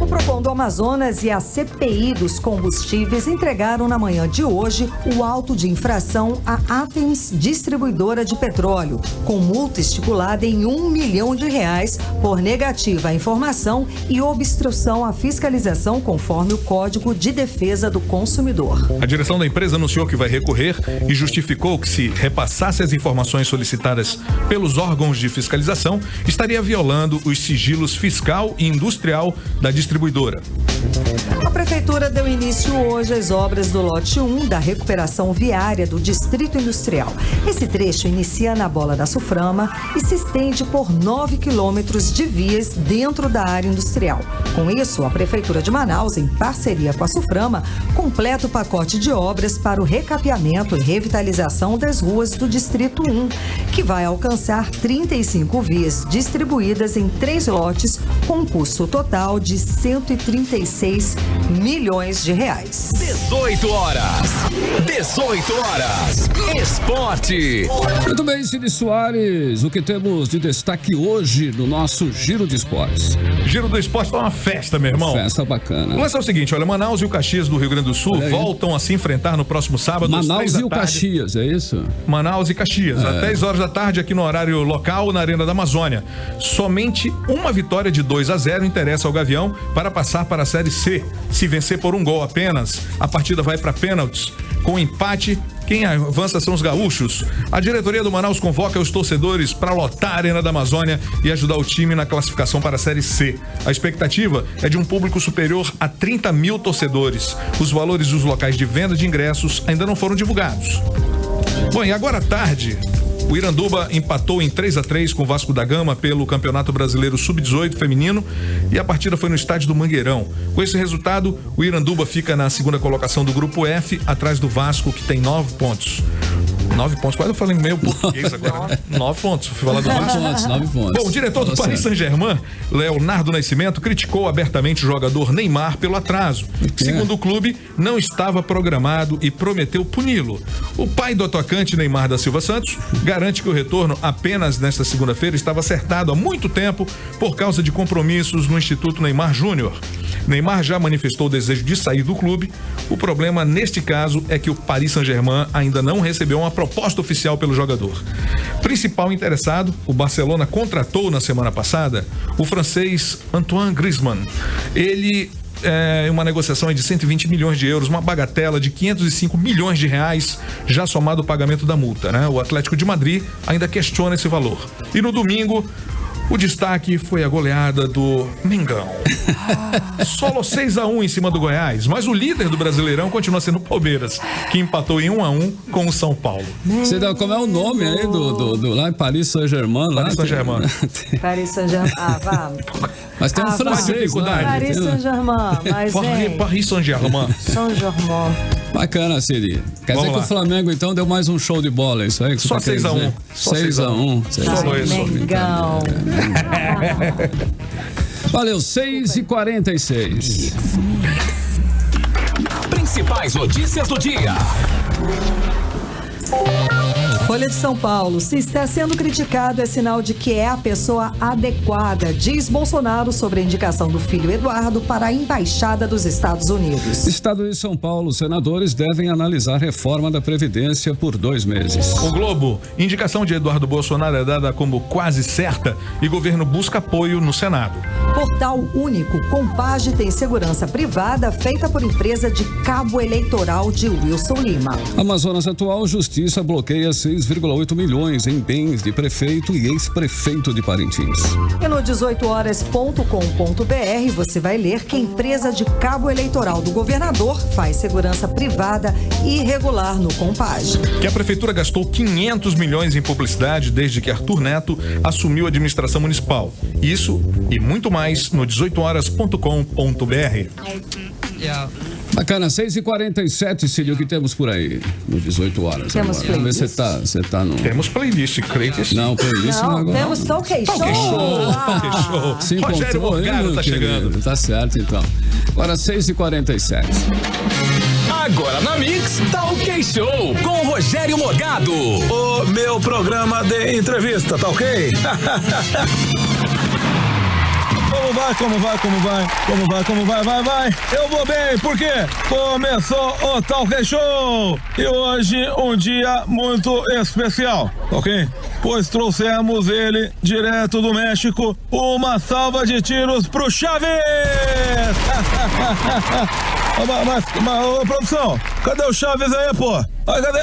O Procon do Amazonas e a CPI dos combustíveis entregaram na manhã de hoje o auto de infração à Athens Distribuidora de Petróleo, com multa estipulada em R$1 milhão por negativa à informação e obstrução à fiscalização conforme o Código de Defesa do Consumidor. A direção da empresa anunciou que vai recorrer e justificou que se repassasse as informações solicitadas pelos órgãos de fiscalização, estaria violando os sigilos fiscal e industrial da distribuidora. A Prefeitura deu início hoje às obras do lote 1 da recuperação viária do Distrito Industrial. Esse trecho inicia na Bola da Suframa e se estende por 9 quilômetros de vias dentro da área industrial. Com isso, a Prefeitura de Manaus, em parceria com a Suframa, completa o pacote de obras para o recapeamento e revitalização das ruas do Distrito 1, que vai alcançar 35 vias distribuídas em 3 lotes, com um custo total de R$136 milhões. 18 horas. Esporte. Muito bem, Cid Soares, o que temos de destaque hoje no nosso Giro de Esportes? Giro do Esporte tá uma festa, meu irmão. Festa bacana. O lance é o seguinte, olha, Manaus e o Caxias do Rio Grande do Sul voltam a se enfrentar no próximo sábado. Manaus e o Caxias, é isso? Manaus e Caxias, às 10 horas da tarde aqui no horário local, na Arena da Amazônia. Somente uma vitória de 2-0 interessa ao Gavião para passar para a Série C. Se vencer por um gol apenas, a partida vai para pênaltis. Com empate, quem avança são os gaúchos. A diretoria do Manaus convoca os torcedores para lotar a Arena da Amazônia e ajudar o time na classificação para a Série C. A expectativa é de um público superior a 30 mil torcedores. Os valores dos locais de venda de ingressos ainda não foram divulgados. Bom, e agora à tarde, o Iranduba empatou em 3-3 com o Vasco da Gama pelo Campeonato Brasileiro Sub-18 feminino e a partida foi no estádio do Mangueirão. Com esse resultado, o Iranduba fica na segunda colocação do grupo F, atrás do Vasco, que tem 9 pontos. 9 pontos, quase eu falei meio português agora. 9 pontos, fui falar do Vasco. 9 pontos. Bom, o diretor do Paris Saint-Germain, Leonardo Nascimento, criticou abertamente o jogador Neymar pelo atraso. Segundo o clube, não estava programado e prometeu puni-lo. O pai do atacante, Neymar da Silva Santos, garante que o retorno apenas nesta segunda-feira estava acertado há muito tempo por causa de compromissos no Instituto Neymar Júnior. Neymar já manifestou o desejo de sair do clube. O problema neste caso é que o Paris Saint-Germain ainda não recebeu uma proposta oficial pelo jogador. Principal interessado, o Barcelona contratou na semana passada o francês Antoine Griezmann. Ele uma negociação de 120 milhões de euros, uma bagatela de 505 milhões de reais, já somado o pagamento da multa, né? O Atlético de Madrid ainda questiona esse valor. E no domingo, o destaque foi a goleada do Mengão. Solo 6-1 em cima do Goiás, mas o líder do Brasileirão continua sendo o Palmeiras, que empatou em 1-1 com o São Paulo. Você dá, como é o nome aí do lá em Paris Saint-Germain? Paris Saint-Germain. Paris Saint-Germain. Mas tem um francês lá. Paris Saint-Germain. Paris Saint-Germain. Saint-Germain. Bacana, Siri. Quer dizer que o Flamengo, então, deu mais um show de bola, é isso aí? Só 6-1. 6-1. Só isso. Mengão. Valeu, 6h46. Principais notícias do dia. Folha de São Paulo. Se está sendo criticado, é sinal de que é a pessoa adequada, diz Bolsonaro sobre a indicação do filho Eduardo para a Embaixada dos Estados Unidos. Estado de São Paulo, senadores devem analisar reforma da Previdência por 2 meses. O Globo, indicação de Eduardo Bolsonaro é dada como quase certa e governo busca apoio no Senado. Portal único, Compage tem segurança privada feita por empresa de cabo eleitoral de Wilson Lima. Amazonas Atual, Justiça bloqueia 6,8 milhões em bens de prefeito e ex-prefeito de Parintins. E no 18horas.com.br você vai ler que a empresa de cabo eleitoral do governador faz segurança privada irregular no Compage. Que a prefeitura gastou 500 milhões em publicidade desde que Arthur Neto assumiu a administração municipal. Isso e muito mais no 18horas.com.br. Bacana, 6h47, Cílio, o que temos por aí no 18 horas? Temos agora. Vamos ver se você tá no... Temos playlist, creio que sim. Não, playlist não agora. Temos Talk Show. Show. Se Rogério encontrou Morgado aí, tá chegando. Tá certo, então. Agora 6h47. Agora na Mix, Talk Show com Rogério Morgado. O meu programa de entrevista, tá ok? Vai. Eu vou bem, por quê? Começou o Talk Show. E hoje um dia muito especial, ok? Pois trouxemos ele direto do México. Uma salva de tiros pro Chaves! Mas, produção, cadê o Chaves aí, pô? Cadê?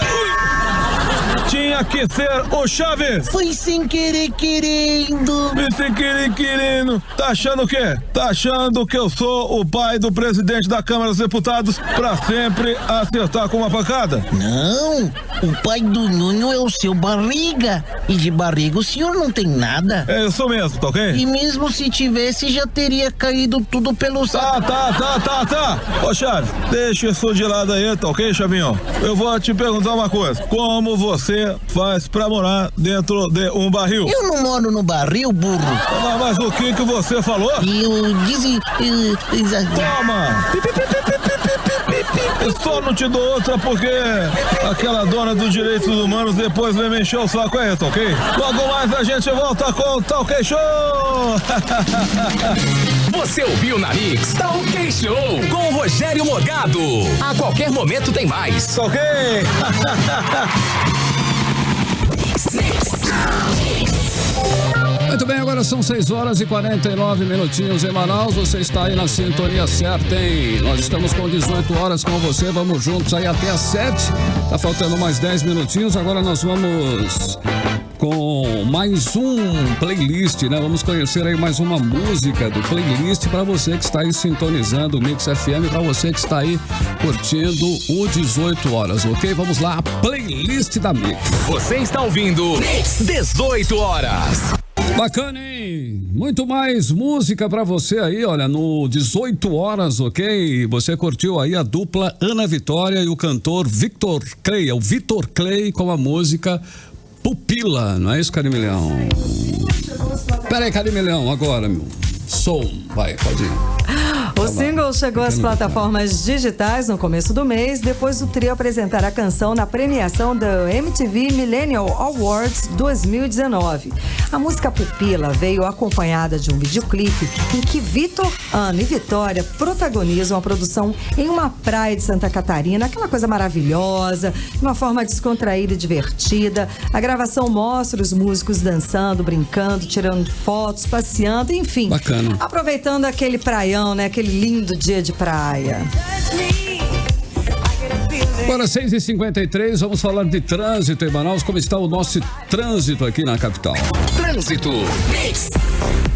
Tinha que ser o Chaves! Foi sem querer querendo! Sem querer querendo! Tá achando o quê? Tá achando que eu sou o pai do presidente da Câmara dos Deputados pra sempre acertar com uma pancada? Não! O pai do Nuno é o seu Barriga! E de barriga o senhor não tem nada! É isso mesmo, tá ok? E mesmo se tivesse, já teria caído tudo pelo Tá! Ô Chaves, deixa isso de lado aí, tá ok, Chavinho? Eu vou te perguntar uma coisa. Como você faz pra morar dentro de um barril? Eu não moro no barril, burro. Mas o que você falou? Eu disse... Toma! Eu só não te dou outra porque aquela dona dos direitos humanos depois vai me encher o saco, é isso, ok? Logo mais a gente volta com o Talk Show! Você ouviu na Mix Talk Show com o Rogério Morgado. A qualquer momento tem mais. Ok! Muito bem, agora são 6 horas e 49 minutinhos em Manaus. Você está aí na sintonia certa, hein? Nós estamos com 18 horas com você. Vamos juntos aí até às 7. Tá faltando mais 10 minutinhos. Agora nós vamos com mais um playlist, né? Vamos conhecer aí mais uma música do playlist para você que está aí sintonizando o Mix FM, para você que está aí curtindo o 18 horas, ok? Vamos lá, a playlist da Mix. Você está ouvindo Mix 18 horas. Bacana, hein? Muito mais música pra você aí, olha, no 18 horas, ok? Você curtiu aí a dupla Ana Vitória e o cantor Victor Clay, é o Vitor Clay com a música Pupila, não é isso, Carimilhão? Pera aí, Carimilhão, agora, meu. Som, vai, pode ir. O single chegou às plataformas digitais no começo do mês, depois do trio apresentar a canção na premiação do MTV Millennial Awards 2019. A música Pupila veio acompanhada de um videoclipe em que Vitor, Ana e Vitória protagonizam a produção em uma praia de Santa Catarina, aquela coisa maravilhosa, de uma forma descontraída e divertida. A gravação mostra os músicos dançando, brincando, tirando fotos, passeando, enfim. Bacana. Aproveitando aquele praião, né? Aquele lindo dia de praia. Agora 6h53, vamos falar de trânsito em Manaus. Como está o nosso trânsito aqui na capital? Trânsito.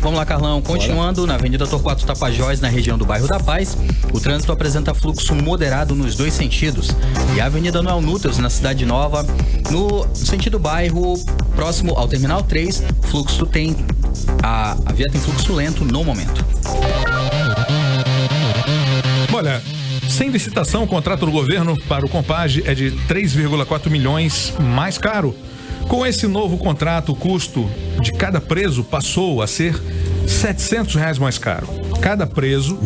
Vamos lá, Carlão. Continuando na Avenida Torquato Tapajós, na região do bairro da Paz, o trânsito apresenta fluxo moderado nos dois sentidos. E a Avenida Noel Nuttels, na Cidade Nova, no sentido bairro, próximo ao Terminal 3, fluxo tem... A via tem fluxo lento no momento. Olha, sem licitação, o contrato do governo para o Compage é de 3,4 milhões mais caro. Com esse novo contrato, o custo de cada preso passou a ser R$700 mais caro. Cada preso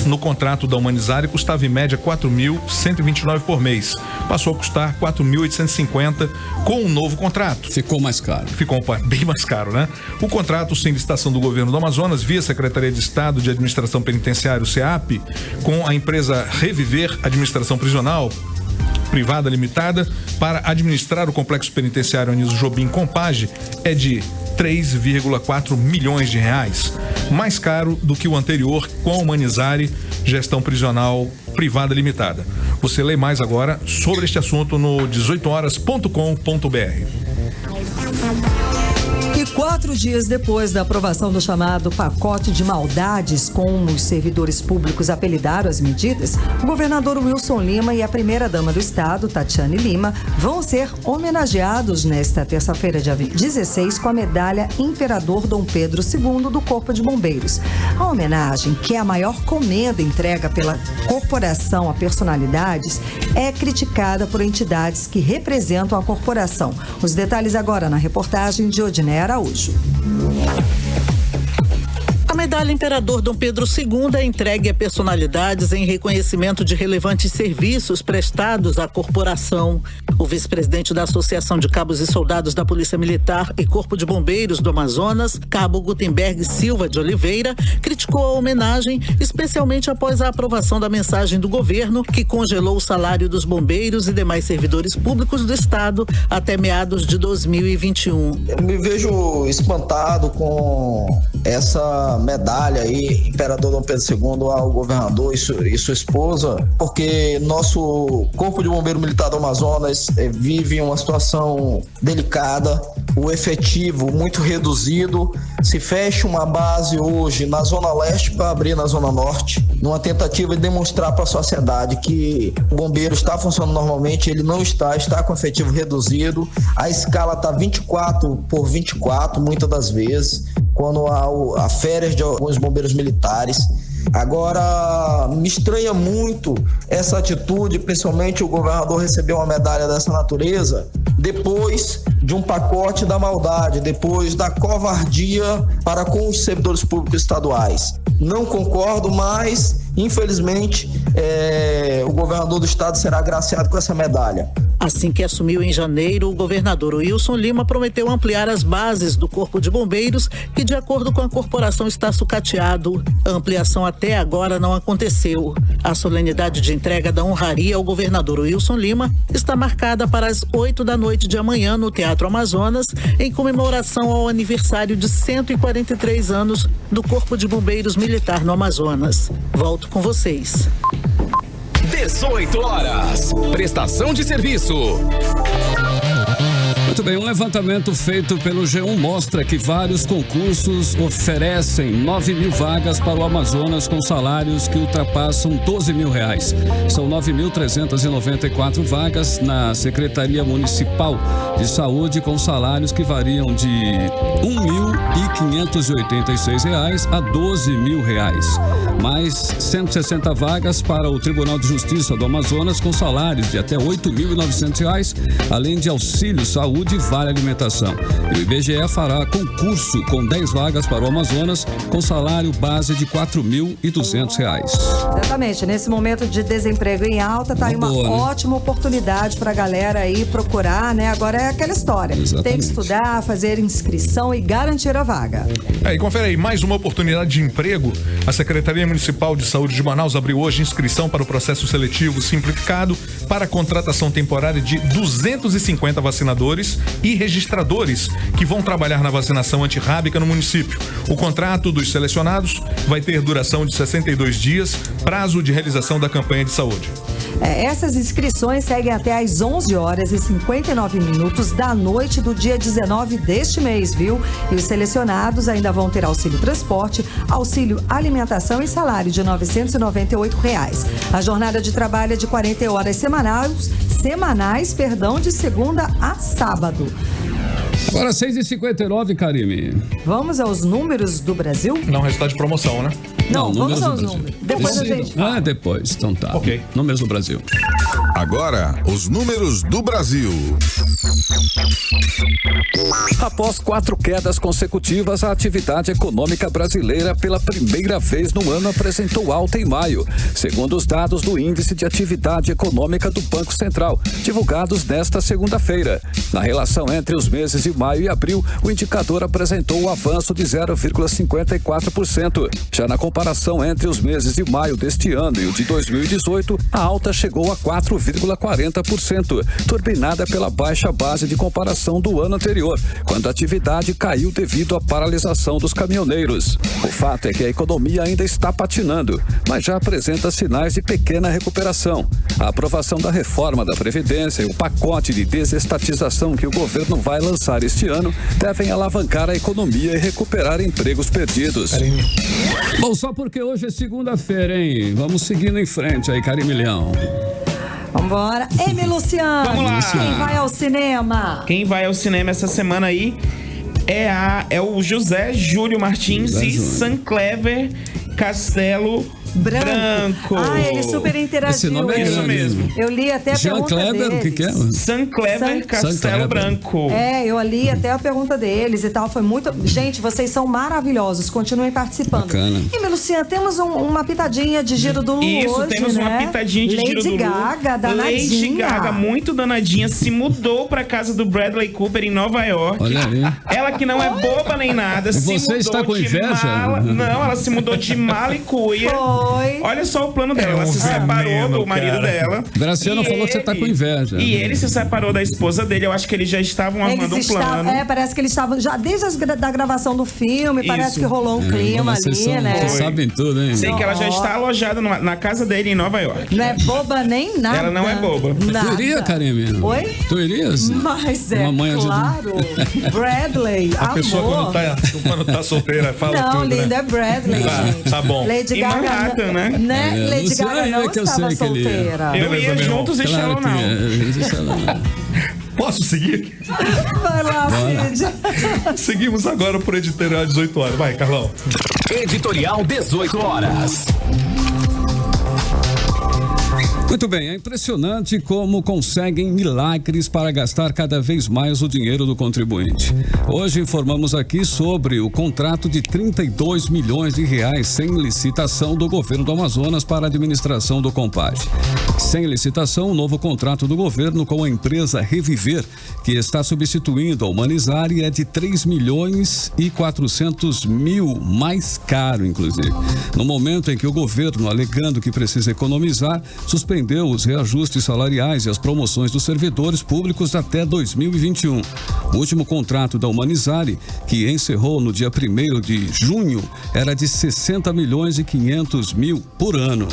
no contrato da Humanizare custava em média R$4.129 por mês. Passou a custar R$4.850 com o novo contrato. Ficou mais caro. Ficou bem mais caro, né? O contrato sem licitação do governo do Amazonas, via Secretaria de Estado de Administração Penitenciária, o SEAP, com a empresa Reviver Administração Prisional Privada Limitada, para administrar o complexo penitenciário Anísio Jobim Compage, é de R$3,4 milhões, mais caro do que o anterior com a Humanizare Gestão Prisional Privada Limitada. Você lê mais agora sobre este assunto no 18horas.com.br. E 4 dias depois da aprovação do chamado pacote de maldades, como os servidores públicos apelidaram as medidas, o governador Wilson Lima e a primeira-dama do estado, Tatiane Lima, vão ser homenageados nesta terça-feira, dia 16, com a medalha Imperador Dom Pedro II do Corpo de Bombeiros. A homenagem, que é a maior comenda entregue pela corporação a personalidades, é criticada por entidades que representam a corporação. Os detalhes agora na reportagem de Odinei Araújo. A medalha Imperador Dom Pedro II é entregue a personalidades em reconhecimento de relevantes serviços prestados à corporação. O vice-presidente da Associação de Cabos e Soldados da Polícia Militar e Corpo de Bombeiros do Amazonas, Cabo Gutenberg Silva de Oliveira, criticou a homenagem, especialmente após a aprovação da mensagem do governo que congelou o salário dos bombeiros e demais servidores públicos do estado até meados de 2021. Eu me vejo espantado com essa medalha aí, Imperador Dom Pedro II, ao governador e sua esposa, porque nosso Corpo de Bombeiro Militar do Amazonas vive uma situação delicada, o efetivo muito reduzido. Se fecha uma base hoje na Zona Leste para abrir na Zona Norte, numa tentativa de demonstrar para a sociedade que o bombeiro está funcionando normalmente, ele não está com efetivo reduzido, a escala está 24/24 muitas das vezes, quando há férias de alguns bombeiros militares. Agora, me estranha muito essa atitude, principalmente o governador receber uma medalha dessa natureza depois de um pacote da maldade, depois da covardia para com os servidores públicos estaduais. Não concordo, mas infelizmente o governador do estado será agraciado com essa medalha. Assim que assumiu em janeiro, o governador Wilson Lima prometeu ampliar as bases do Corpo de Bombeiros, que de acordo com a corporação está sucateado. A ampliação até agora não aconteceu. A solenidade de entrega da honraria ao governador Wilson Lima está marcada para as 8 da noite de amanhã no Teatro Amazonas, em comemoração ao aniversário de 143 anos do Corpo de Bombeiros Militar no Amazonas. Volto com vocês. 18 horas. Prestação de serviço. Muito bem, um levantamento feito pelo G1 mostra que vários concursos oferecem 9.000 vagas para o Amazonas com salários que ultrapassam R$12.000. São 9.394 vagas na Secretaria Municipal de Saúde com salários que variam de R$1.586 a R$12.000. Mais 160 vagas para o Tribunal de Justiça do Amazonas com salários de até R$8.900, além de auxílio saúde e vale alimentação. E o IBGE fará concurso com 10 vagas para o Amazonas com salário base de R$4.200. Exatamente, nesse momento de desemprego em alta, tá aí uma ótima oportunidade para a galera aí procurar, né? Agora é aquela história, tem que estudar, fazer inscrição e garantir a vaga. E confere aí, mais uma oportunidade de emprego. A Secretaria Municipal de Saúde de Manaus abriu hoje inscrição para o processo seletivo simplificado para a contratação temporária de 250 vacinadores e registradores que vão trabalhar na vacinação antirrábica no município. O contrato dos selecionados vai ter duração de 62 dias, prazo de realização da campanha de saúde. Essas inscrições seguem até às 11h59 da noite do dia 19 deste mês, viu? E os selecionados ainda vão ter auxílio transporte, auxílio alimentação e salário de R$998. A jornada de trabalho é de 40 horas semanais, de segunda a sábado. Agora 6h59, Karime. Vamos aos números do Brasil? Não, resultado de promoção, né? Não, vamos aos números. Depois a gente fala. Depois. Então tá. Ok. Números do Brasil. Agora, os números do Brasil. Após 4 quedas consecutivas, a atividade econômica brasileira pela primeira vez no ano apresentou alta em maio, segundo os dados do Índice de Atividade Econômica do Banco Central, divulgados nesta segunda-feira. Na relação entre os meses de maio e abril, o indicador apresentou um avanço de 0,54%. Já na comparação entre os meses de maio deste ano e o de 2018, a alta chegou a 4,40%, turbinada pela baixa base de comparação do ano anterior, quando a atividade caiu devido à paralisação dos caminhoneiros. O fato é que a economia ainda está patinando, mas já apresenta sinais de pequena recuperação. A aprovação da reforma da Previdência e o pacote de desestatização que o governo vai lançar este ano devem alavancar a economia e recuperar empregos perdidos. Bom, só porque hoje é segunda-feira, hein? Vamos seguindo em frente aí, Carimilhão. Vambora. Amy Luciano. Vamos lá. Quem vai ao cinema? Quem vai ao cinema essa semana aí é o José Júlio Martins e Sanclever Castelo Branco. Ah, ele super interagiu. Esse nome é Isso mesmo. Eu li até a Jean pergunta Kleber, deles. o que é? San Kleber Castelo Branco. É, eu li até a pergunta deles e tal. Foi muito... Gente, vocês são maravilhosos. Continuem participando. Bacana. E, Luciana, temos uma pitadinha de Giro do Lu Isso, hoje, temos uma pitadinha de Giro do Lu. Lady Gaga, danadinha. Lady Gaga, muito danadinha, se mudou pra casa do Bradley Cooper em Nova York. Olha aí. Ela que não é boba nem nada. Você está com inveja? Não, ela se mudou de mala e cuia. Foi. Olha só o plano dela. Ela se separou do marido dela. Graciano falou que você tá com inveja. E ele se separou da esposa dele. Eu acho que eles já estavam armando um plano. Parece que eles estavam já desde da gravação do filme. Parece que rolou um clima ali, né? Vocês sabem tudo, hein? Sei que ela já está alojada na casa dele em Nova York. Não é boba nem nada. Ela não é boba. Nada. Tu iria, Karime? Oi? Tu irias? Mas é claro. Bradley, A amor. pessoa quando tá solteira fala não, tudo, linda né? é Bradley, gente. Tá bom. Lady Gaga, Manhattan, né? Lady Gaga não estava solteira. Eu ia juntos e Shallow Now. Posso seguir? Vai lá, Cid. Seguimos agora por editorial 18 horas. Vai, Carlão. Editorial 18 horas. Muito bem, é impressionante como conseguem milagres para gastar cada vez mais o dinheiro do contribuinte. Hoje informamos aqui sobre o contrato de 32 milhões de reais sem licitação do governo do Amazonas para a administração do Compage. Sem licitação, o novo contrato do governo com a empresa Reviver, que está substituindo a Humanizare, é de 3 milhões e 400 mil, mais caro, inclusive. No momento em que o governo, alegando que precisa economizar, suspendeu os reajustes salariais e as promoções dos servidores públicos até 2021. O último contrato da Humanizare, que encerrou no dia 1º de junho, era de 60 milhões e 500 mil por ano.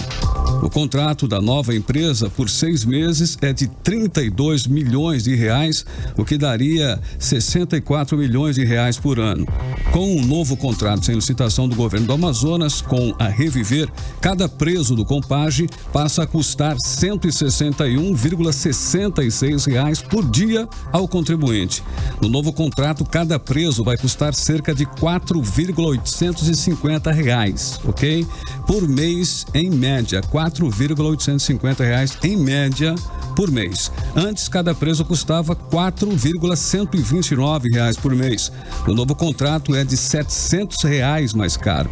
O contrato da nova empresa por 6 meses é de 32 milhões de reais, o que daria 64 milhões de reais por ano. Com um novo contrato sem licitação do governo do Amazonas, com a Reviver, cada preso do Compage passa a custar R$ 161,66 por dia ao contribuinte. No novo contrato, cada preso vai custar cerca de R$ 4,850, ok? Por mês, em média, R$ 4,850 em média por mês. Antes, cada preso custava R$ 4,129 por mês. O novo contrato é de R$ 700 mais caro.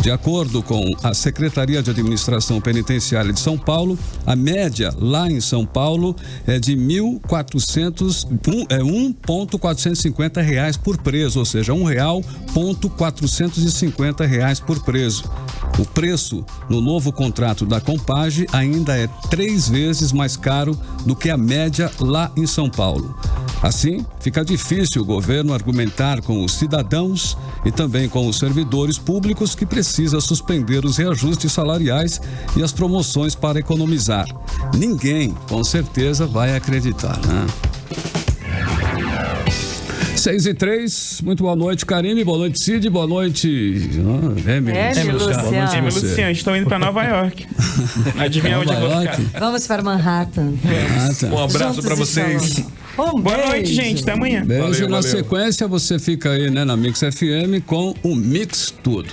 De acordo com a Secretaria de Administração Penitenciária de São Paulo, a média lá em São Paulo é de R$ 1,450 por preso, ou seja, R$ 1,450 por preso. O preço no novo contrato da Compage ainda é 3 vezes mais caro do que a média lá em São Paulo. Assim, fica difícil o governo argumentar com os cidadãos e também com os servidores públicos que precisa suspender os reajustes salariais e as promoções para economizar. Ninguém, com certeza, vai acreditar, né? 6:03, muito boa noite, Karime, boa noite, Cid, boa noite, Luciano, estou indo para Nova York. Adivinha onde eu vou ficar? Vamos para Manhattan. Um abraço para vocês. Boa noite, gente, até amanhã. Beijo. Na sequência, você fica aí, né, na Mix FM com o Mix Tudo.